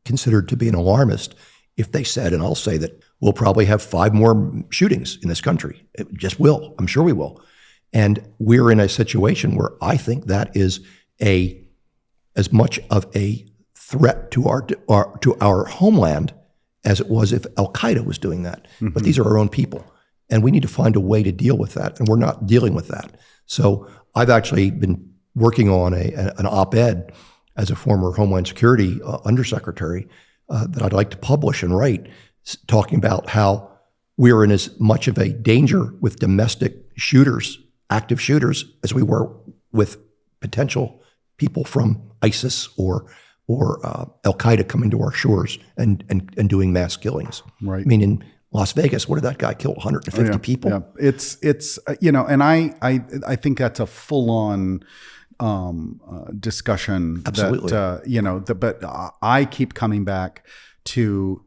considered to be an alarmist if they said, and I'll say that we'll probably have 5 more shootings in this country. It just will. I'm sure we will. And we're in a situation where I think that is as much of a threat to our homeland as it was if Al Qaeda was doing that. But these are our own people. And we need to find a way to deal with that, and we're not dealing with that. So I've actually been working on an op-ed as a former Homeland Security undersecretary that I'd like to publish and write, talking about how we're in as much of a danger with domestic shooters, active shooters, as we were with potential people from ISIS or Al Qaeda coming to our shores and doing mass killings. Right. I mean, in Las Vegas, what did that guy kill? 150 people. Yeah. It's and I think that's a full on discussion. Absolutely. That but I keep coming back to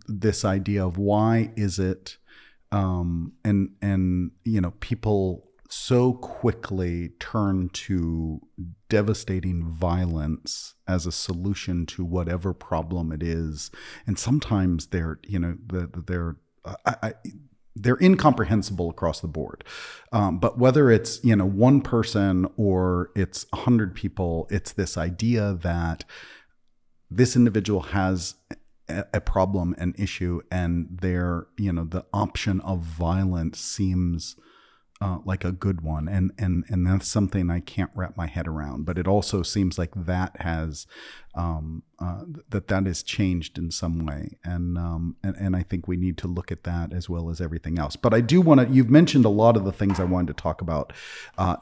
this idea of why is it and people so quickly turn to devastating violence as a solution to whatever problem it is, and sometimes they're incomprehensible across the board. But whether it's one person or it's 100 people, it's this idea that this individual has a problem, an issue, and the option of violence seems like a good one, and that's something I can't wrap my head around. But it also seems like that has that has changed in some way, and I think we need to look at that as well as everything else. But I do want to. You've mentioned a lot of the things I wanted to talk about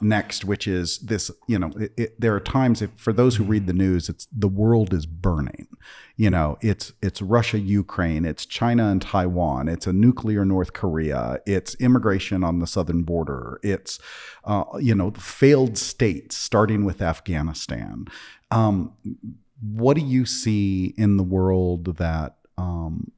next, which is this. There are times, for those who read the news, it's the world is burning. It's Russia, Ukraine, it's China and Taiwan, it's a nuclear North Korea, it's immigration on the southern border, it's failed states, starting with Afghanistan. What do you see in the world that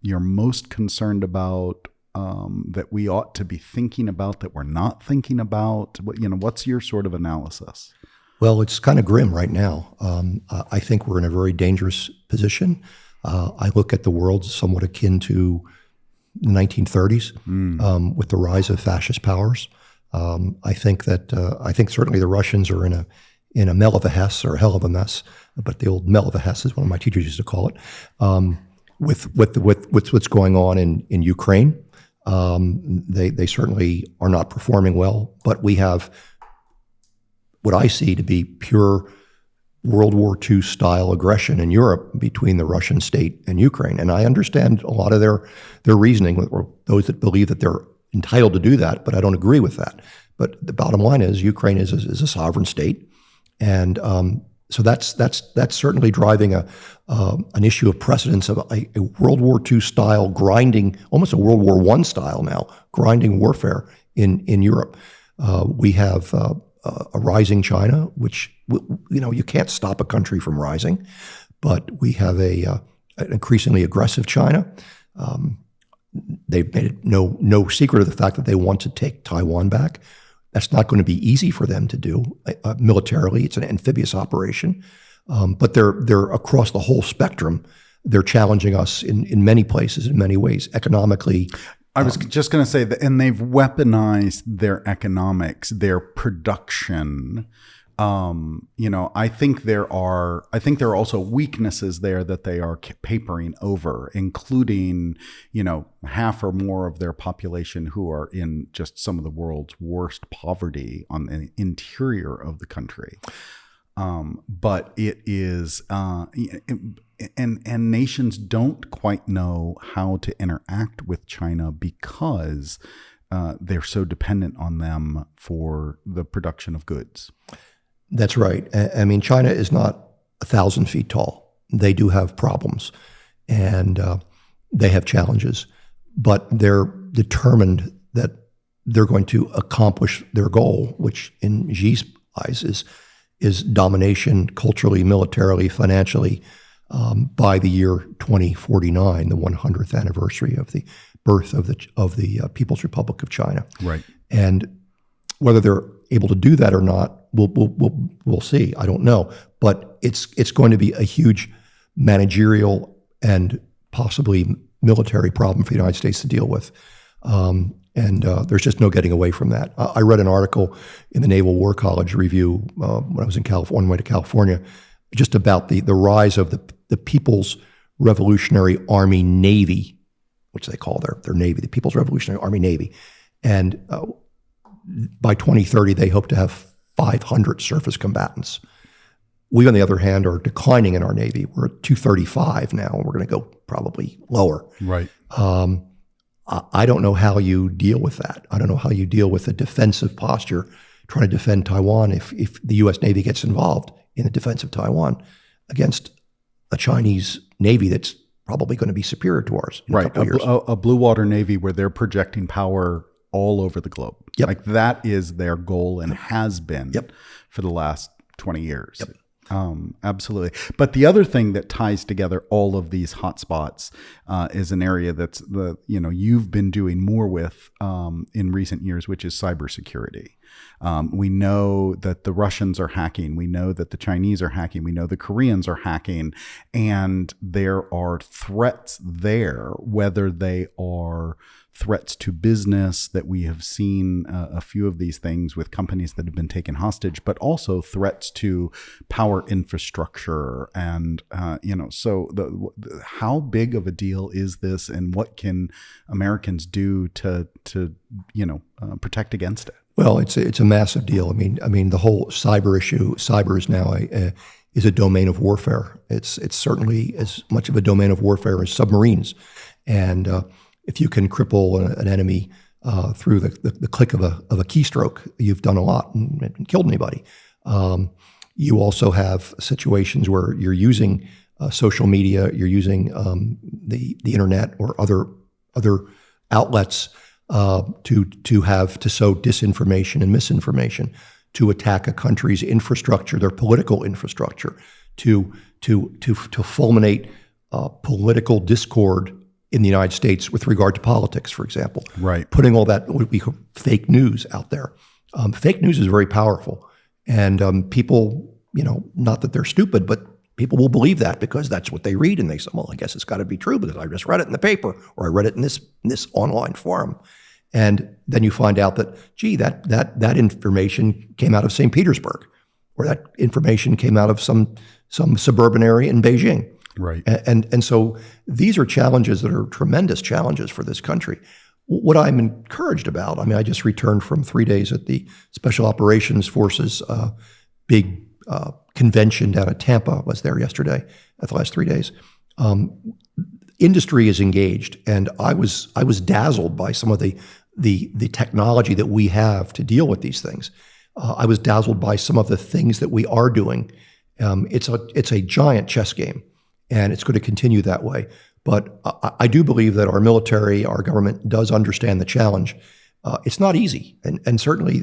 you're most concerned about, that we ought to be thinking about, that we're not thinking about? What's your sort of analysis? Well, it's kind of grim right now. I think we're in a very dangerous position. I look at the world somewhat akin to the 1930s with the rise of fascist powers. I think certainly the Russians are in a mel of a hess, or a hell of a mess, but the old mel of a hess is one of my teachers used to call it. With what's going on in Ukraine, they certainly are not performing well. But we have what I see to be pure World War II style aggression in Europe between the Russian state and Ukraine. And I understand a lot of their reasoning, or those that believe that they're entitled to do that, but I don't agree with that. But the bottom line is Ukraine is a sovereign state. And so that's certainly driving an issue of precedence of a World War II style grinding, almost a World War I style now, grinding warfare in Europe. We have a rising China, which, you can't stop a country from rising, but we have an increasingly aggressive China. They've made it no secret of the fact that they want to take Taiwan back. That's not going to be easy for them to do militarily. It's an amphibious operation, but they're across the whole spectrum. They're challenging us in many places, in many ways, economically. I was just going to say that, and they've weaponized their economics, their production. I think there are also weaknesses there that they are papering over, including, half or more of their population who are in just some of the world's worst poverty on the interior of the country. But it is, and nations don't quite know how to interact with China because they're so dependent on them for the production of goods. That's right. I mean, China is not 1,000 feet tall. They do have problems, and they have challenges, but they're determined that they're going to accomplish their goal, which in Xi's eyes is domination culturally, militarily, financially, by the year 2049, the 100th anniversary of the birth of the People's Republic of China. Right. And whether they're able to do that or not, we'll see. I don't know, but it's going to be a huge managerial and possibly military problem for the United States to deal with. And there's just no getting away from that. I read an article in the Naval War College Review when I was in California, on my way to California, just about the rise of the People's Revolutionary Army Navy, which they call their Navy, the People's Revolutionary Army Navy. And by 2030, they hope to have 500 surface combatants. We, on the other hand, are declining in our Navy. We're at 235 now, and we're going to go probably lower. Right. I don't know how you deal with that. I don't know how you deal with a defensive posture trying to defend Taiwan if the U.S. Navy gets involved in the defense of Taiwan against a Chinese Navy that's probably going to be superior to ours in a couple of years. A blue water Navy where they're projecting power all over the globe. Yep. Like that is their goal and has been for the last 20 years. Yep. Absolutely. But the other thing that ties together all of these hotspots is an area that's you've been doing more with in recent years, which is cybersecurity. We know that the Russians are hacking. We know that the Chinese are hacking. We know the Koreans are hacking. And there are threats there, whether they are threats to business that we have seen a few of these things with companies that have been taken hostage, but also threats to power infrastructure. And, so how big of a deal is this, and what can Americans do to protect against it? Well, it's a massive deal. I mean, the whole cyber issue. Cyber is now is a domain of warfare. It's certainly as much of a domain of warfare as submarines. And if you can cripple an enemy through the click of a keystroke, you've done a lot and killed anybody. You also have situations where you're using social media, you're using the internet or other outlets to sow disinformation and misinformation, to attack a country's infrastructure, their political infrastructure, to fulminate political discord in the United States with regard to politics, for example. Right. Putting all that what we call fake news out there. Fake news is very powerful, and people, not that they're stupid, but people will believe that because that's what they read, and they say, "Well, I guess it's got to be true because I just read it in the paper or I read it in this online forum." And then you find out that, gee, that information came out of St. Petersburg, or that information came out of some suburban area in Beijing. Right. And so these are challenges that are tremendous challenges for this country. What I'm encouraged about, I just returned from 3 days at the Special Operations Forces big convention down at Tampa. I was there yesterday at the last 3 days. Industry is engaged, and I was dazzled by some of the technology that we have to deal with these things. I was dazzled by some of the things that we are doing. It's a giant chess game, and it's going to continue that way. But I do believe that our military, our government does understand the challenge. It's not easy, and certainly,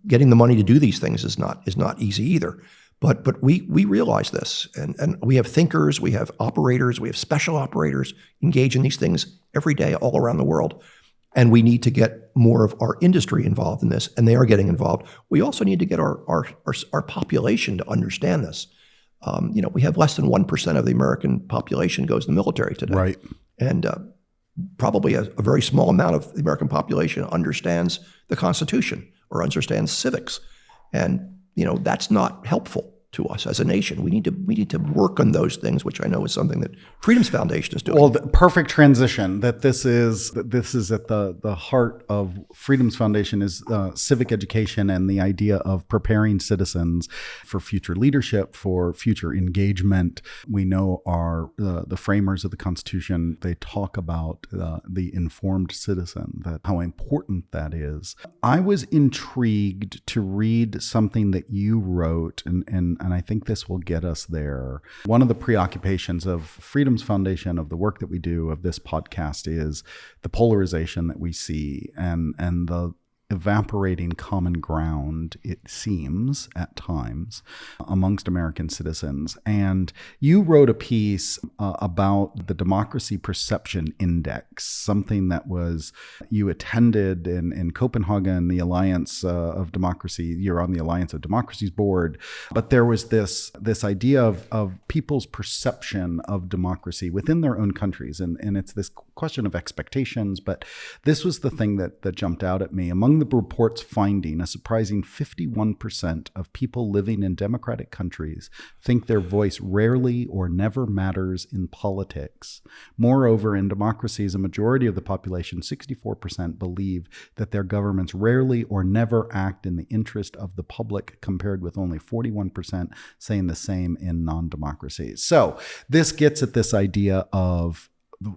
getting the money to do these things is not easy either. But we realize this, and we have thinkers, we have operators, we have special operators engaged in these things every day all around the world. And we need to get more of our industry involved in this, and they are getting involved. We also need to get our population to understand this. We have less than 1% of the American population goes to the military today. Right. And probably a very small amount of the American population understands the Constitution or understands civics. And, that's not helpful to us as a nation. We need to work on those things, which I know is something that Freedom's Foundation is doing. Well, the perfect transition. This is at the heart of Freedom's Foundation is civic education and the idea of preparing citizens for future leadership, for future engagement. We know the framers of the Constitution, they talk about the informed citizen, how important that is. I was intrigued to read something that you wrote, and I think this will get us there. One of the preoccupations of Freedom's Foundation, of the work that we do, of this podcast, is the polarization that we see and the evaporating common ground, it seems, at times, amongst American citizens. And you wrote a piece about the Democracy Perception Index, something that you attended in Copenhagen, the Alliance of Democracy. You're on the Alliance of Democracy's board. But there was this idea of people's perception of democracy within their own countries. And it's this question of expectations. But this was the thing that jumped out at me. Among the report's finding, a surprising 51% of people living in democratic countries think their voice rarely or never matters in politics. Moreover, in democracies, a majority of the population, 64%, believe that their governments rarely or never act in the interest of the public, compared with only 41% saying the same in non-democracies. So this gets at this idea of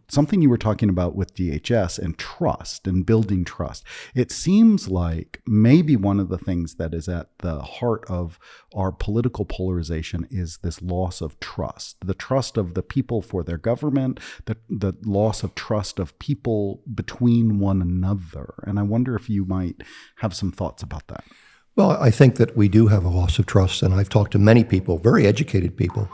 something you were talking about with DHS and trust and building trust. It seems like maybe one of the things that is at the heart of our political polarization is this loss of trust, the trust of the people for their government, the loss of trust of people between one another. And I wonder if you might have some thoughts about that. Well, I think that we do have a loss of trust, and I've talked to many people, very educated people,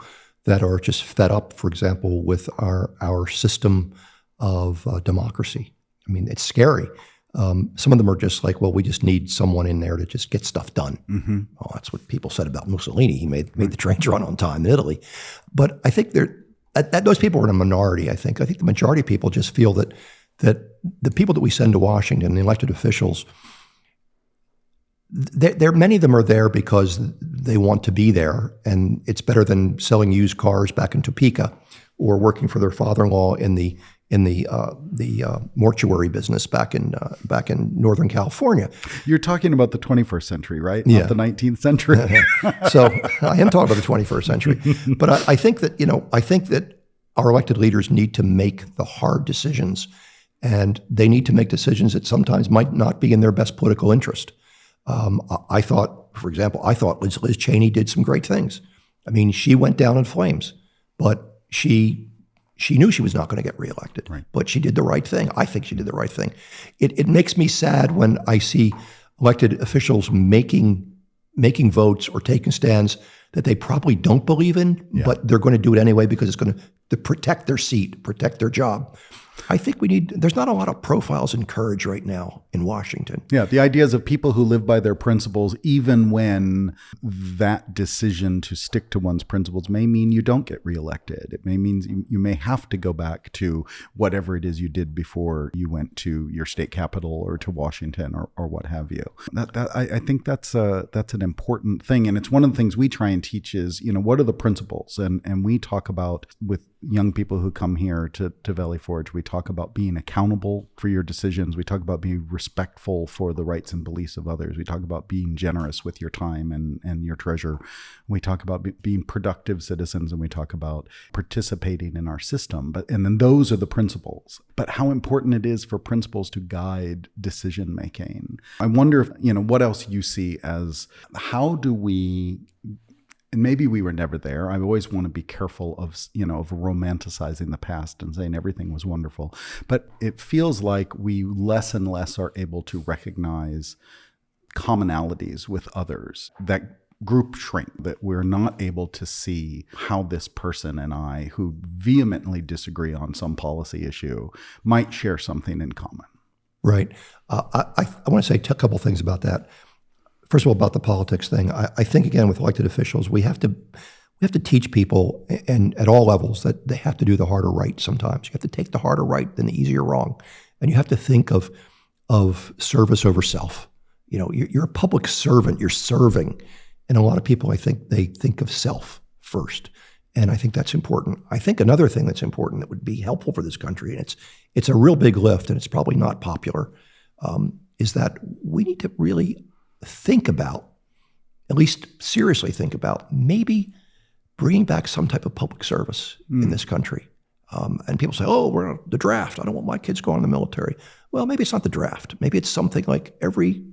that are just fed up, for example, with our system of democracy. It's scary. Some of them are just like, well, we just need someone in there to just get stuff done. Mm-hmm. Well, that's what people said about Mussolini. He made the trains run on time in Italy. But I think those people are in a minority, I think. I think the majority of people just feel that the people that we send to Washington, the elected officials, many of them are there because they want to be there, and it's better than selling used cars back in Topeka or working for their father-in-law in the mortuary business back in Northern California. You're talking about the 21st century, right? Yeah. Not the 19th century. So I am talking about the 21st century. But I think that our elected leaders need to make the hard decisions, and they need to make decisions that sometimes might not be in their best political interest. I thought, for example, Liz Cheney did some great things. I mean, she went down in flames, but she knew she was not going to get reelected. Right. But she did the right thing. I think she did the right thing. It makes me sad when I see elected officials making votes or taking stands that they probably don't believe in, but they're going to do it anyway because it's going to protect their seat, protect their job. I think there's not a lot of profiles in courage right now in Washington. Yeah, the ideas of people who live by their principles, even when that decision to stick to one's principles may mean you don't get reelected. It may mean you may have to go back to whatever it is you did before you went to your state capital or to Washington or what have you. I think that's an important thing. And it's one of the things we try and teach is, what are the principles? And we talk about with young people who come here to Valley Forge, we talk about being accountable for your decisions. We talk about being respectful for the rights and beliefs of others. We talk about being generous with your time and your treasure. We talk about being productive citizens, and we talk about participating in our system. And then those are the principles. But how important it is for principles to guide decision making. I wonder if, what else you see as how do we, and maybe we were never there. I always want to be careful of romanticizing the past and saying everything was wonderful. But it feels like we less and less are able to recognize commonalities with others. That group shrink, that we're not able to see how this person and I, who vehemently disagree on some policy issue, might share something in common. Right. I want to say a couple things about that. First of all, about the politics thing, I think, again, with elected officials, we have to teach people, and at all levels, that they have to do the harder right sometimes. You have to take the harder right than the easier wrong. And you have to think of service over self. You're a public servant, you're serving. And a lot of people, I think, they think of self first. And I think that's important. I think another thing that's important that would be helpful for this country, and it's a real big lift, and it's probably not popular, is that we need to really think about, at least seriously think about, maybe bringing back some type of public service in this country. And people say, we're the draft. I don't want my kids going in the military. Well, maybe it's not the draft. Maybe it's something like every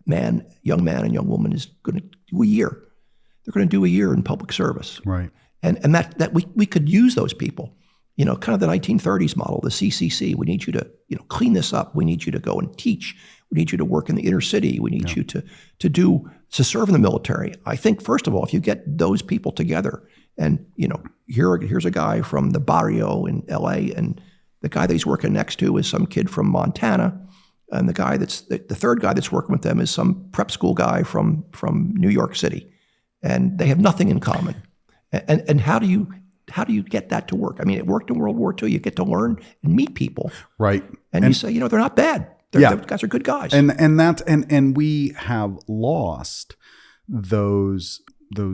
young man and young woman is going to do a year. They're going to do a year in public service. Right. And that we could use those people. Kind of the 1930s model, the CCC. We need you to, clean this up. We need you to go and teach. We need you to work in the inner city. We need you to serve in the military. I think, first of all, if you get those people together, and here's a guy from the barrio in LA, and the guy that he's working next to is some kid from Montana, and the third guy that's working with them is some prep school guy from New York City, and they have nothing in common. And how do you get that to work? I mean, it worked in World War II. You get to learn and meet people, right? And you say, they're not bad. Those guys are good guys. And we have lost those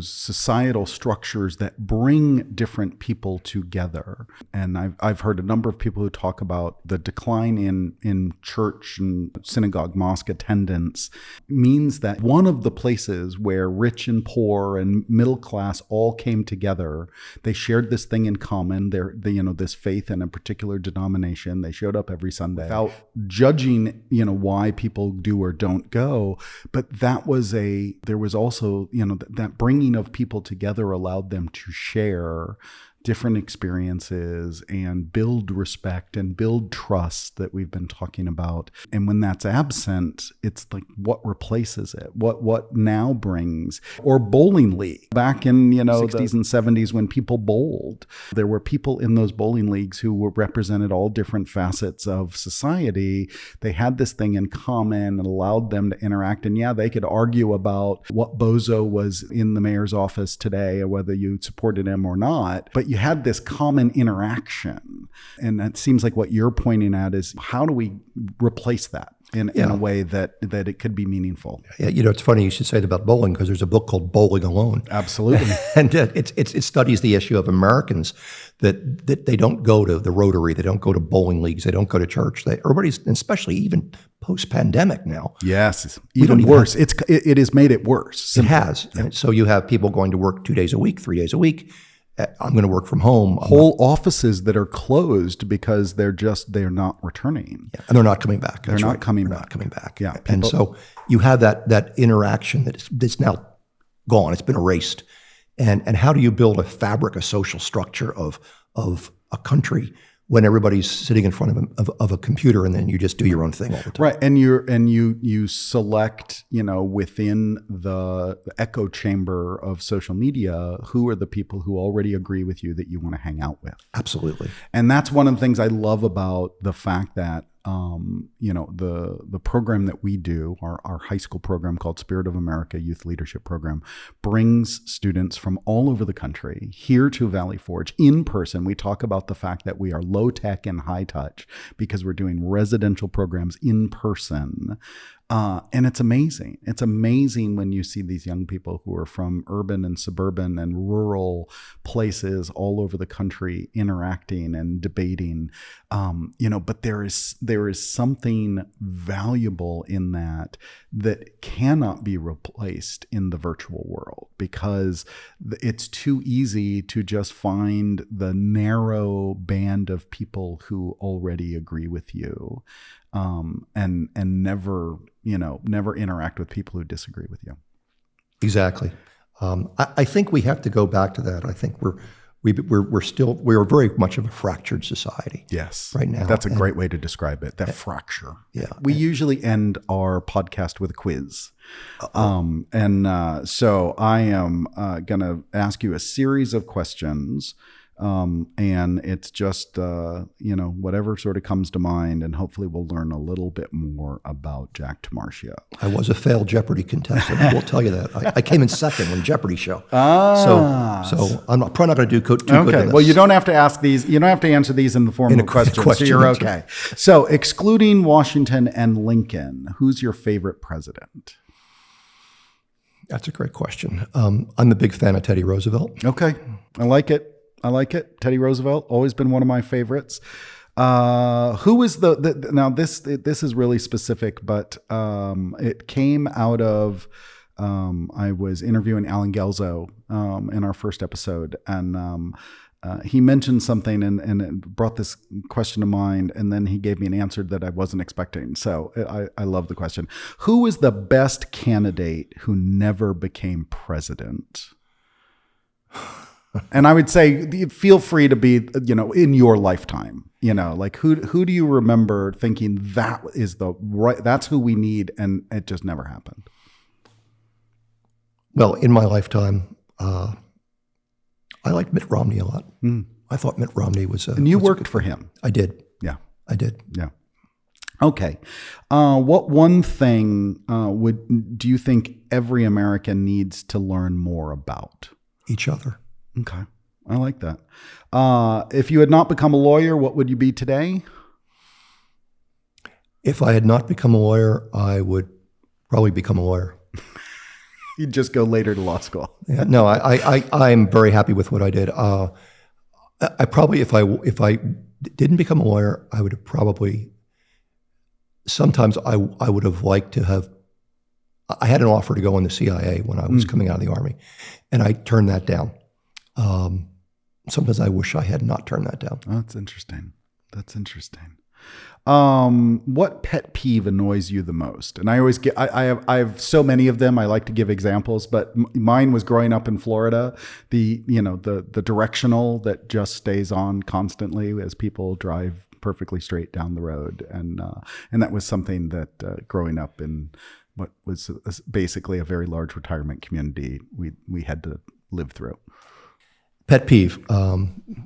societal structures that bring different people together. And I've heard a number of people who talk about the decline in church and synagogue, mosque attendance means that one of the places where rich and poor and middle class all came together, they shared this thing in common, this faith in a particular denomination. They showed up every Sunday without judging, why people do or don't go. But there was also, that bringing of people together allowed them to share different experiences and build respect and build trust that we've been talking about. And when that's absent, it's like, what replaces it? What now brings? Or bowling league. Back in, 60s and 70s when people bowled, there were people in those bowling leagues who represented all different facets of society. They had this thing in common and allowed them to interact. And they could argue about what bozo was in the mayor's office today or whether you supported him or not. But you had this common interaction. And that seems like what you're pointing at is, how do we replace that? in a way that it could be meaningful. Yeah, it's funny you should say that about bowling, because there's a book called Bowling Alone. Absolutely. And it studies the issue of Americans that they don't go to the Rotary, they don't go to bowling leagues, they don't go to church. Everybody's, especially even post-pandemic now. Yes, even worse. It has made it worse. Simply. It has. Yeah. And so you have people going to work 2 days a week, 3 days a week. I'm going to work from home. Whole offices that are closed because they're not returning. Yeah, and they're not coming back. They're not coming back. Yeah, and so you have that interaction that's now gone. It's been erased. And how do you build a fabric, a social structure of a country when everybody's sitting in front of a computer, and then you just do your own thing all the time? Right, and you select, within the echo chamber of social media, who are the people who already agree with you that you want to hang out with. Absolutely. And that's one of the things I love about the fact that the program that we do, our high school program called Spirit of America Youth Leadership Program, brings students from all over the country here to Valley Forge in person. We talk about the fact that we are low tech and high touch because we're doing residential programs in person. And it's amazing. It's amazing when you see these young people who are from urban and suburban and rural places all over the country interacting and debating. But there is something valuable in that cannot be replaced in the virtual world, because it's too easy to just find the narrow band of people who already agree with you. And never interact with people who disagree with you. Exactly. I think we have to go back to that. I think we're very much of a fractured society. Yes. Right now. That's a great way to describe it. That fracture. Yeah. We usually end our podcast with a quiz. So I am going to ask you a series of questions. And it's just, whatever sort of comes to mind, and hopefully we'll learn a little bit more about Jack Tomarchio. I was a failed Jeopardy contestant. I will tell you that. I came in second on Jeopardy show. So I'm probably not going to do too good in this. Well, you don't have to ask these. You don't have to answer these in the form of questions. So you're okay. So excluding Washington and Lincoln, who's your favorite president? That's a great question. I'm a big fan of Teddy Roosevelt. Okay. I like it. Teddy Roosevelt, always been one of my favorites. Who is now this is really specific, but it came out of, I was interviewing Alan Gelzo in our first episode, and he mentioned something and it brought this question to mind, and then he gave me an answer that I wasn't expecting. So I love the question. Who is the best candidate who never became president? And I would say, feel free to be, in your lifetime, like who do you remember thinking that is that's who we need, and it just never happened? Well, in my lifetime, I liked Mitt Romney a lot. I thought Mitt Romney was and you worked for him. I did. Yeah. I did. Yeah. Okay. What one thing do you think every American needs to learn more about? Each other. Okay. I like that. If you had not become a lawyer, what would you be today? If I had not become a lawyer, I would probably become a lawyer. You'd just go later to law school. Yeah, no, I'm very happy with what I did. I probably, if I didn't become a lawyer, I would have probably, sometimes I would have liked to have, I had an offer to go in the CIA when I was coming out of the Army, and I turned that down. Sometimes I wish I had not turned that down. Oh, that's interesting. What pet peeve annoys you the most? And I always get, I have so many of them. I like to give examples, but mine was growing up in Florida. The directional that just stays on constantly as people drive perfectly straight down the road, and that was something that growing up in what was basically a very large retirement community, we had to live through. Pet peeve.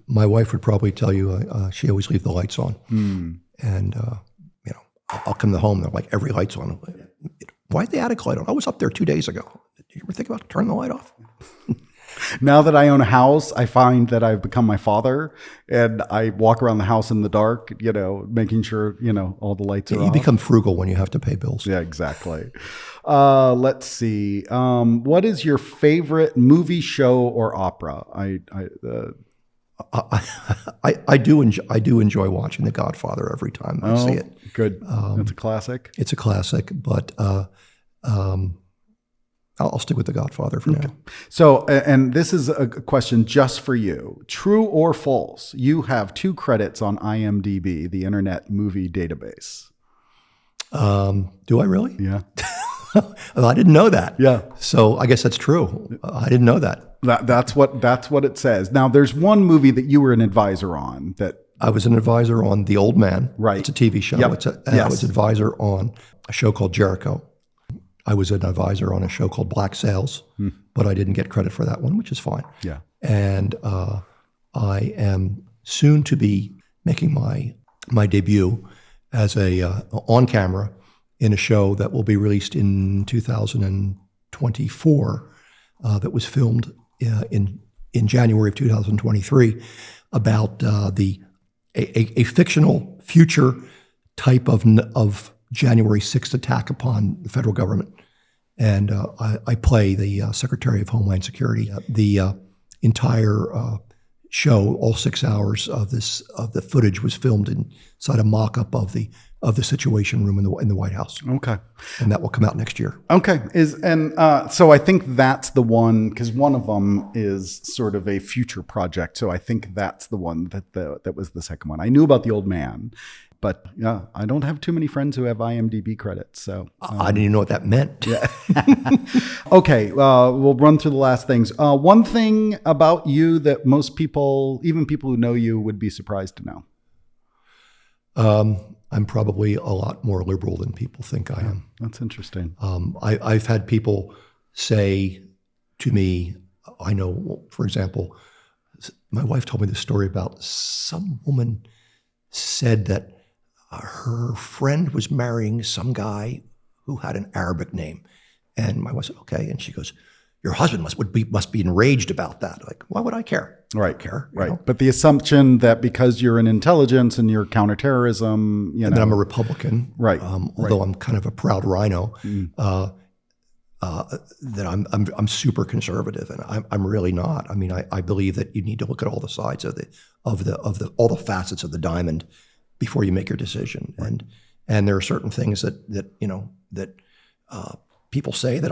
My wife would probably tell you she always leave the lights on. And, I'll come home, they're like, every light's on. Why is the attic light on? I was up there 2 days ago. Did you ever think about turning the light off? Now that I own a house, I find that I've become my father, and I walk around the house in the dark, making sure, all the lights are You off. become frugal when you have to pay bills. Yeah, exactly. Let's see. What is your favorite movie, show, or opera? I do enjoy watching The Godfather every time I see it. Good. That's a classic. It's a classic, but I'll stick with The Godfather for now. So, and this is a question just for you. True or false? You have 2 credits on IMDb, the Internet Movie Database. Do I really? Yeah. I didn't know that. Yeah. So I guess that's true. I didn't know that. That's what it says. Now, there's one movie that you were an advisor on that. I was an advisor on The Old Man. Right. It's a TV show. Yep. I was advisor on a show called Jericho. I was an advisor on a show called Black Sails, but I didn't get credit for that one, which is fine. Yeah. And I am soon to be making my debut as a on camera in a show that will be released in 2024 that was filmed in January of 2023 about a fictional future type of January 6th attack upon the federal government. And I play the Secretary of Homeland Security. The entire show, all 6 hours of the footage was filmed inside a mock-up of the Situation Room in the White House. Okay. And that will come out next year. Okay. So I think that's the one, because one of them is sort of a future project. So I think that's the one that was the second one. I knew about The Old Man, but yeah, I don't have too many friends who have IMDb credits. So I didn't even know what that meant. Yeah. Okay. We'll run through the last things. One thing about you that most people, even people who know you, would be surprised to know. I'm probably a lot more liberal than people think I am. That's interesting. I've had people say to me, I know, for example, my wife told me this story about some woman said that her friend was marrying some guy who had an Arabic name. And my wife said, okay. And she goes, your husband must be enraged about that. Like, why would I care? Right. I don't care. Right. Know? But the assumption that because you're in intelligence and you're counterterrorism, and that I'm a Republican, right? Although I'm kind of a proud rhino, that I'm super conservative, and I'm really not. I mean, I believe that you need to look at all the sides of all the facets of the diamond before you make your decision. Right. And there are certain things that people say that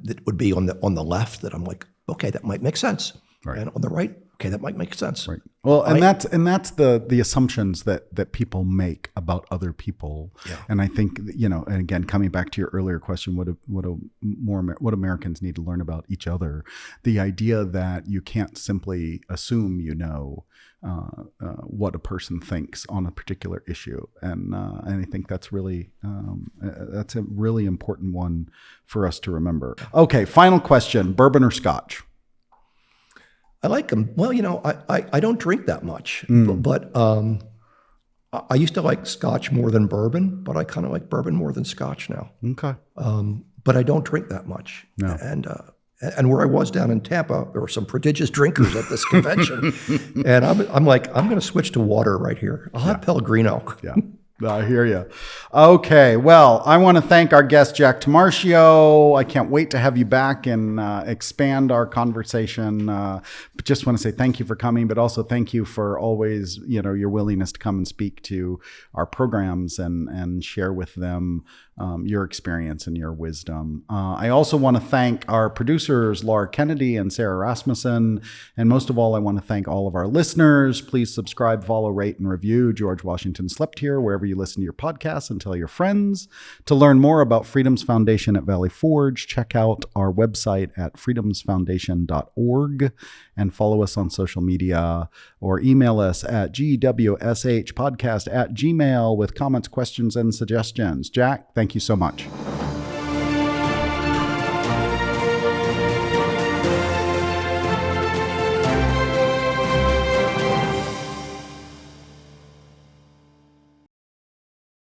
that would be on the left that I'm like, okay, that might make sense. Right. And on the right, okay, that might make sense. Right. Well, and that's the assumptions that people make about other people. Yeah. And I think, and again, coming back to your earlier question, what Americans need to learn about each other, the idea that you can't simply assume what a person thinks on a particular issue, and I think that's really that's a really important one for us to remember. Okay, final question: bourbon or Scotch? I like them. Well, I don't drink that much, but I used to like Scotch more than bourbon, but I kind of like bourbon more than Scotch now. Okay. But I don't drink that much. No. And where I was down in Tampa, there were some prodigious drinkers at this convention, and I'm like, I'm going to switch to water right here. I'll have Pellegrino. Yeah. I hear you. Okay. Well, I want to thank our guest, Jack Tomarchio. I can't wait to have you back and expand our conversation. Just want to say thank you for coming, but also thank you for always, your willingness to come and speak to our programs and share with them your experience and your wisdom. I also want to thank our producers, Laura Kennedy and Sarah Rasmussen. And most of all, I want to thank all of our listeners. Please subscribe, follow, rate, and review George Washington Slept Here, wherever you listen to your podcasts, and tell your friends. To learn more about Freedom's Foundation at Valley Forge, check out our website at freedomsfoundation.org and follow us on social media or email us at gwshpodcast@gmail.com with comments, questions, and suggestions. Jack, thank you so much.